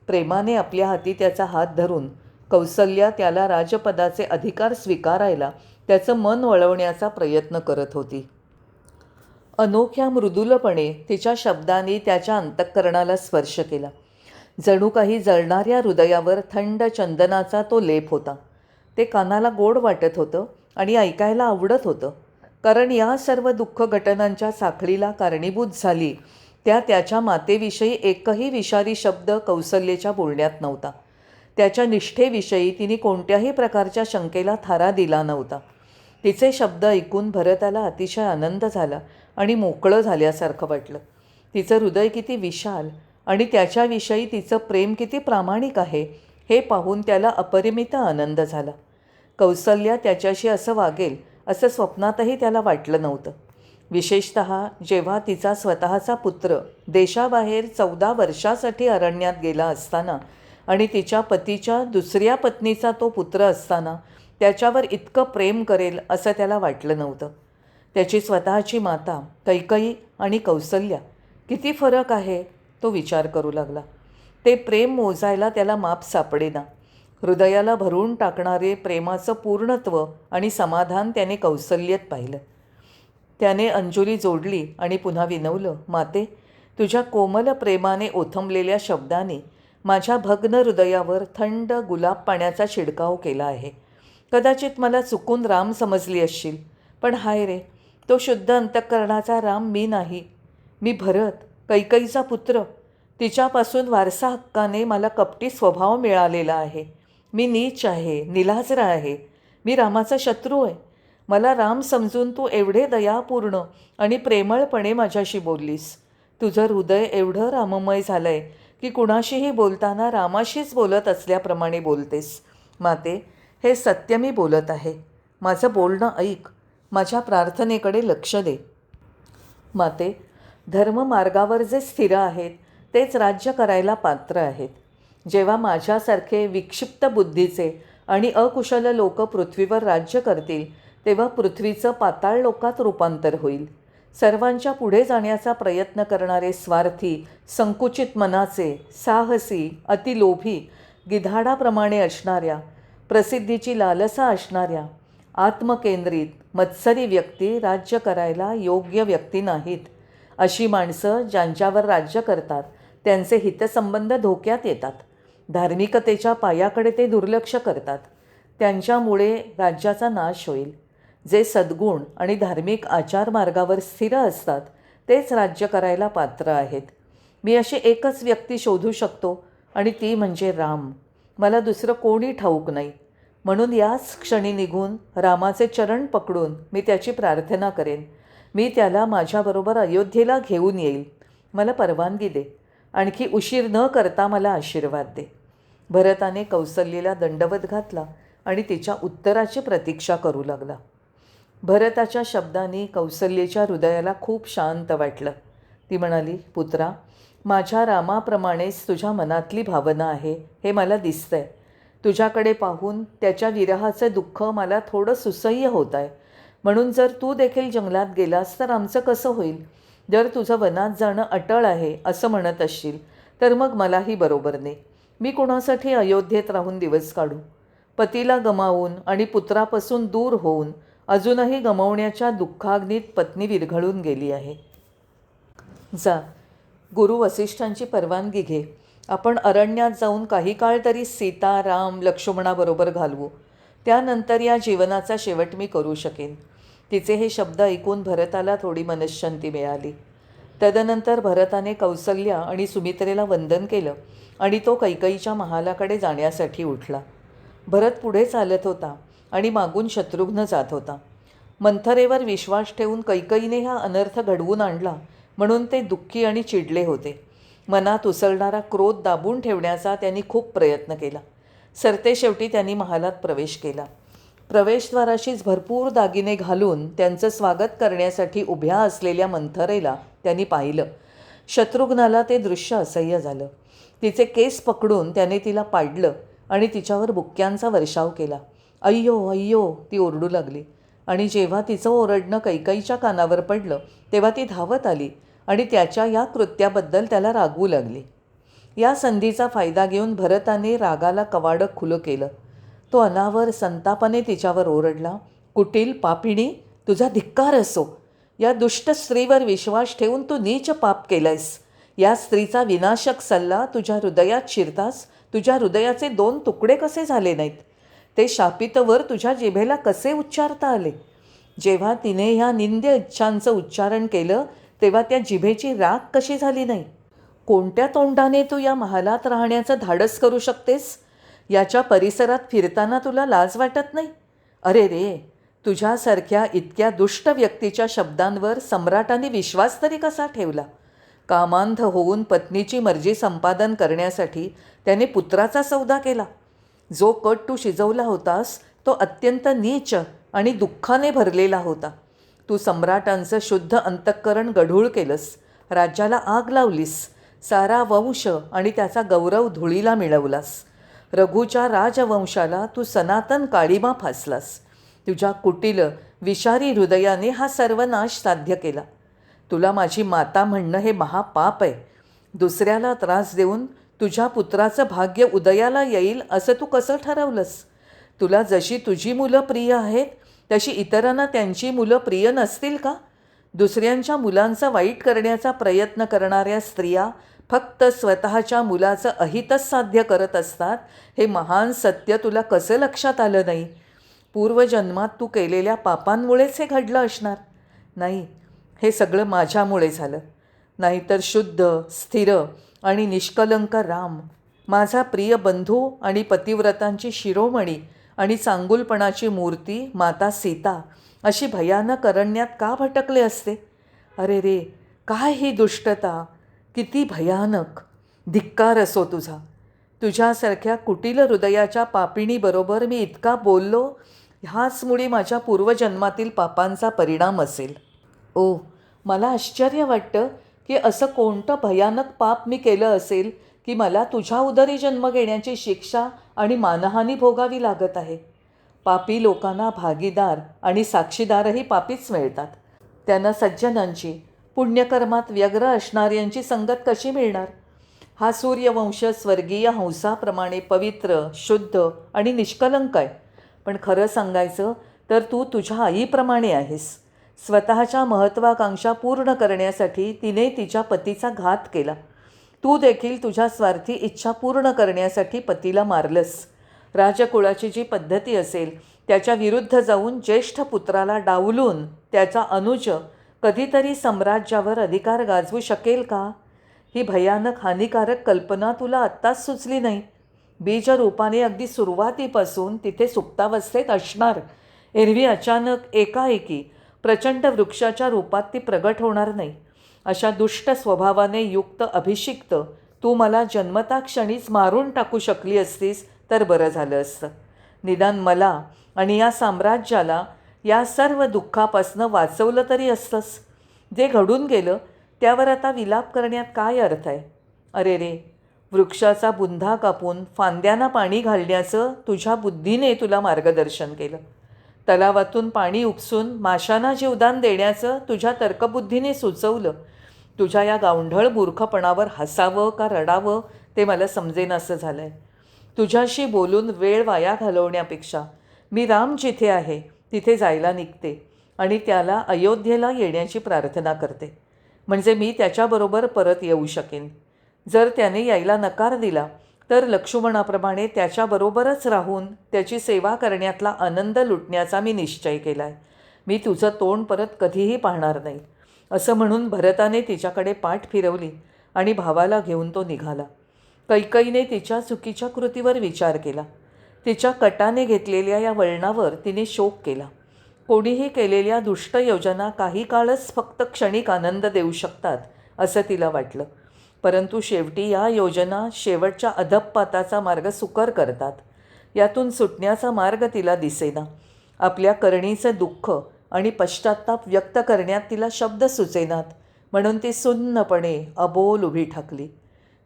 प्रेमाने आपल्या हाती त्याचा हात धरून कौसल्या त्याला राजपदाचे अधिकार स्वीकारायला त्याचं मन वळवण्याचा प्रयत्न करत होती. अनोख्या मृदुलपणे तिच्या शब्दांनी त्याच्या अंतःकरणाला स्पर्श केला. जणू काही जळणाऱ्या हृदयावर थंड चंदनाचा तो लेप होता. ते कानाला गोड वाटत होतं आणि ऐकायला आवडत होतं, कारण या सर्व दुःख घटनांच्या साखळीला कारणीभूत झाली त्या त्याच्या मातेविषयी एकही विषारी शब्द कौसल्येच्या बोलण्यात नव्हता. त्याच्या निष्ठेविषयी तिने कोणत्याही प्रकारच्या शंकेला थारा दिला नव्हता. तिचे शब्द ऐकून भरताला अतिशय आनंद झाला आणि मोकळं झाल्यासारखं वाटलं. तिचं हृदय किती विशाल आणि त्याच्याविषयी तिचं प्रेम किती प्रामाणिक आहे हे पाहून त्याला अपरिमित आनंद झाला. कौसल्या त्याच्याशी असं वागेल असं स्वप्नातही त्याला वाटलं नव्हतं. विशेषतः जेव्हा तिचा स्वतःचा पुत्र देशाबाहेर 14 वर्षासाठी अरण्यात गेला असताना आणि तिच्या पतीच्या दुसऱ्या पत्नीचा तो पुत्र असताना त्याच्यावर इतकं प्रेम करेल असं त्याला वाटलं नव्हतं. त्याची स्वतःची माता कैकई आणि कौसल्या किती फरक आहे तो विचार करू लागला. ते प्रेम मोजायला त्याला माप सापडेना. हृदयाला भरून टाकणारे प्रेमाचं पूर्णत्व आणि समाधान त्याने कौसल्येत पाहिलं. त्याने अंजुली जोडली आणि पुन्हा विनवलं, माते, तुझ्या कोमल प्रेमाने ओथंबलेल्या शब्दाने माझ्या भग्न हृदयावर थंड गुलाब पाण्याचा शिडकाव केला आहे. कदाचित मला चुकून राम समजली असशील, पण हाय रे, तो शुद्ध अंतःकरणाचा राम मी नाही. मी भरत, कैकईचा पुत्र. तिच्यापासून वारसा हक्काने मला कपटी स्वभाव मिळालेला आहे. मी नीच आहे, निलाजरा आहे. मी रामाचा शत्रू आहे. मला राम समजून तू एवढे दयापूर्ण आणि प्रेमळपणे माझ्याशी बोललीस. तुझं हृदय एवढं राममय झालं आहे की कुणाशीही बोलताना रामाशीच बोलत असल्याप्रमाणे बोलतेस. माते, हे सत्य मी बोलत आहे. माझं बोलणं ऐक. माझ्या प्रार्थनेकडे लक्ष दे. माते, धर्ममार्गावर जे स्थिर आहेत तेच राज्य करायला पात्र आहेत. जेव्हा माझ्यासारखे विक्षिप्त बुद्धीचे आणि अकुशल लोक पृथ्वीवर राज्य करतील तेव्हा पृथ्वीचं पाताळ लोकात रूपांतर होईल. सर्वांच्या पुढे जाण्याचा प्रयत्न करणारे स्वार्थी, संकुचित मनाचे, साहसी, अतिलोभी, गिधाडाप्रमाणे असणाऱ्या, प्रसिद्धीची लालसा असणाऱ्या, आत्मकेंद्रित, मत्सरी व्यक्ती राज्य करायला योग्य व्यक्ती नाहीत. अशी माणसं ज्यांच्यावर राज्य करतात त्यांचे हितसंबंध धोक्यात येतात. धार्मिकतेच्या पायाकडे ते दुर्लक्ष करतात. त्यांच्यामुळे राज्याचा नाश होईल. जे सद्गुण आणि धार्मिक आचार मार्गावर स्थिर असतात तेच राज्य करायला पात्र आहेत. मी अशी एकच व्यक्ती शोधू शकतो आणि ती म्हणजे राम. मला दुसरं कोणी ठाऊक नाही. म्हणून याच क्षणी निघून रामाचे चरण पकडून मी त्याची प्रार्थना करेन. मी त्याला माझ्याबरोबर अयोध्येला घेऊन येईल. मला परवानगी दे. आणखी उशीर न करता मला आशीर्वाद दे. भरताने कौसल्येला दंडवत घातला आणि तिच्या उत्तराची प्रतीक्षा करू लागला. भरताच्या शब्दांनी कौसल्येच्या हृदयाला खूप शांत वाटलं. ती म्हणाली, पुत्रा, माझ्या रामाप्रमाणेच तुझ्या मनातली भावना आहे हे मला दिसतंय. तुझ्याकडे पाहून त्याच्या विरहाचं दुःख मला थोडं सुसह्य होत आहे. म्हणून जर तू देखील जंगलात गेलास तर आमचं कसं होईल? जर तुझं वनात जाणं अटळ आहे असं म्हणत असशील तर मग मलाही बरोबर नाही. मी कोणासाठी अयोध्येत राहून दिवस काढू? पतीला गमावून आणि पुत्रापासून दूर होऊन अजूनही गमावण्याच्या दुःखाग्नीत पत्नी विरघळून गेली आहे. जा, गुरु वसिष्ठांची परवानगी घे. आपण अरण्यात जाऊन काही काळ तरी सीता, राम, लक्ष्मणाबरोबर घालवू. त्यानंतर या जीवनाचा शेवट मी करू शकेन. तिचे हे शब्द ऐकून भरताला थोडी मनःशांती मिळाली. तदनंतर भरताने कौसल्या आणि सुमित्रेला वंदन केलं आणि तो कैकेयीच्या महालाकडे जाण्यासाठी उठला. भरत पुढे चालत होता आणि मागून शत्रुघ्न जात होता. मंथरेवर विश्वास ठेवून कैकेयीने हा अनर्थ घडवून आणला म्हणून ते दुःखी आणि चिडले होते. मनात उसळणारा क्रोध दाबून ठेवण्याचा त्यांनी खूप प्रयत्न केला. सरतेशेवटी त्यांनी महालात प्रवेश केला. प्रवेशद्वाराशीच भरपूर दागिने घालून त्यांचं स्वागत करण्यासाठी उभ्या असलेल्या मंथरेला त्यांनी पाहिलं. शत्रुघ्नाला ते दृश्य असह्य झालं. तिचे केस पकडून त्याने तिला पाडलं आणि तिच्यावर बुक्क्यांचा वर्षाव केला. अय्यो अय्यो, ती ओरडू लागली. आणि जेव्हा तिचं ओरडणं कैकेयीच्या कानावर पडलं तेव्हा ती धावत आली आणि त्याच्या या कृत्याबद्दल त्याला रागवू लागली. या संधीचा फायदा घेऊन भरताने रागाला कवाडं खुलं केलं. तो अनावर संतापाने तिच्यावर ओरडला, कुटील पापिणी, तुझा धिक्कार असो. या दुष्ट स्त्रीवर विश्वास ठेवून तू नीच पाप केलंयस. या स्त्रीचा विनाशक सल्ला तुझ्या हृदयात शिरतास तुझ्या हृदयाचे 2 तुकडे कसे झाले नाहीत? ते शापितवर तुझ्या जिभेला कसे उच्चारता आले? जेव्हा तिने ह्या निंद्य इच्छांचं उच्चारण केलं तेव्हा त्या जिभेची राख कशी झाली नाही? कोणत्या तोंडाने तू या महालात राहण्याचं धाडस करू शकतेस? याच्या परिसरात फिरताना तुला लाज वाटत नाही? अरे रे, तुझ्यासारख्या इतक्या दुष्ट व्यक्तीच्या शब्दांवर सम्राटाने विश्वास तरी कसा ठेवला? कामांध होऊन पत्नीची मर्जी संपादन करण्यासाठी त्याने पुत्राचा सौदा केला. जो कट तू शिजवला होतास तो अत्यंत नीच आणि दुःखाने भरलेला होता. तू सम्राटांचं शुद्ध अंतःकरण गढूळ केलंस, राज्याला आग लावलीस, सारा वंश आणि त्याचा गौरव धुळीला मिळवलास. रघूच्या राजवंशाला तू सनातन काळीमा फासलास. तुझ्या कुटील विषारी हृदयाने हा सर्वनाश साध्य केला. तुला माझी माता म्हणणं हे महापाप आहे. दुसऱ्याला त्रास देऊन तुझ्या पुत्राचं भाग्य उदयाला येईल असं तू कसं ठरवलंस? तुला जशी तुझी मुलं प्रिय आहेत तशी इतरांना त्यांची मुलं प्रिय नसतील का? दुसऱ्यांच्या मुलांचं वाईट करण्याचा प्रयत्न करणाऱ्या स्त्रिया फक्त स्वतःच्या मुलाचं अहितच साध्य करत असतात हे महान सत्य तुला कसं लक्षात आलं नाही? पूर्वजन्मात तू केलेल्या पापांमुळेच हे घडलं असणार. नाही, हे सगळं माझ्यामुळे झालं. नाहीतर शुद्ध, स्थिर आणि निष्कलंक राम, माझा प्रिय बंधू आणि पतिव्रतांची शिरोमणी आणि चांगुलपणाची मूर्ती माता सीता अशी भयानक अरण्यात का भटकले असते? अरे रे, काय ही दुष्टता, किती भयानक! धिक्कार असो तुझा. तुझ्यासारख्या कुटील हृदयाच्या पापिणीबरोबर मी इतका बोललो, ह्याच मुळे माझ्या पूर्वजन्मातील पापांचा परिणाम असेल. ओ, मला आश्चर्य वाटतं की असं कोणतं भयानक पाप मी केलं असेल की मला तुझ्या उदरी जन्म घेण्याची शिक्षा आणि मानहानी भोगावी लागत आहे. पापी लोकांना भागीदार आणि साक्षीदारही पापीच मिळतात. त्यांना सज्जनांची, पुण्यकर्मात व्यग्र असणाऱ्यांची संगत कशी मिळणार? हा सूर्यवंश स्वर्गीय हंसाप्रमाणे पवित्र, शुद्ध आणि निष्कलंक आहे. पण खरं सांगायचं तर तू तुझ्या आईप्रमाणे आहेस. स्वतःच्या महत्त्वाकांक्षा पूर्ण करण्यासाठी तिने तिच्या पतीचा घात केला. तू देखील तुझ्या स्वार्थी इच्छा पूर्ण करण्यासाठी पतीला मारलंस. राजकुळाची जी पद्धती असेल त्याच्या विरुद्ध जाऊन ज्येष्ठ पुत्राला डावलून त्याचा अनुज कधीतरी साम्राज्यावर अधिकार गाजवू शकेल का? ही भयानक हानिकारक कल्पना तुला आत्ताच सुचली नाही. बीजरूपाने अगदी सुरुवातीपासून तिथे सुप्तावस्थेत असणार. एरवी अचानक एकाएकी प्रचंड वृक्षाच्या रूपात ती प्रगट होणार नाही. अशा दुष्ट स्वभावाने युक्त अभिषिक्त तू मला जन्मता क्षणीच मारून टाकू शकली असतीस तर बरं झालं असतं. निदान मला आणि या साम्राज्याला या सर्व दुःखापासनं वाचवलं तरी असतंस. जे घडून गेलं त्यावर आता विलाप करण्यात काय अर्थ आहे? अरे रे, वृक्षाचा बुंधा कापून फांद्यांना पाणी घालण्याचं तुझ्या बुद्धीने तुला मार्गदर्शन केलं. तलावातून पाणी उपसून माशांना जीवदान देण्याचं तुझ्या तर्कबुद्धीने सुचवलं. तुझ्या या गावंढळ मूर्खपणावर हसावं का रडावं ते मला समजेनासं झालं आहे. तुझ्याशी बोलून वेळ वाया घालवण्यापेक्षा मी राम जिथे आहे तिथे जायला निघते आणि त्याला अयोध्येला येण्याची प्रार्थना करते. म्हणजे मी त्याच्याबरोबर परत येऊ शकेन. जर त्याने यायला नकार दिला तर लक्ष्मणाप्रमाणे त्याच्याबरोबरच राहून त्याची सेवा करण्यातला आनंद लुटण्याचा मी निश्चय केला आहे. मी तुझं तोंड परत कधीही पाहणार नाही, असं म्हणून भरताने तिच्याकडे पाठ फिरवली आणि भावाला घेऊन तो निघाला. कैकईने तिच्या चुकीच्या कृतीवर विचार केला. तिच्या कटाने घेतलेल्या या वळणावर तिने शोक केला. कोणीही केलेल्या दुष्ट योजना काही काळच फक्त क्षणिक आनंद देऊ शकतात असं तिला वाटलं. परंतु शेवटी या योजना शेवटच्या अधःपाताचा मार्ग सुकर करतात. यातून सुटण्याचा मार्ग तिला दिसेना. आपल्या करणीचे दुःख आणि पश्चात्ताप व्यक्त करण्यात तिला शब्द सुचेनात, म्हणून ती सुन्नपणे अबोल उभी ठाकली.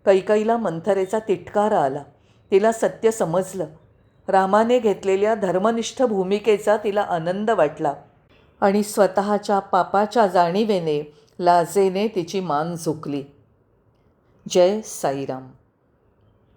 कैकईला मंथरेचा तिटकारा आला. तिला सत्य समजलं. रामाने घेतलेल्या धर्मनिष्ठ भूमिकेचा तिला आनंद वाटला आणि स्वतःच्या पापाच्या जाणीवेने लाजेने तिची मान झुकली. जय साईराम.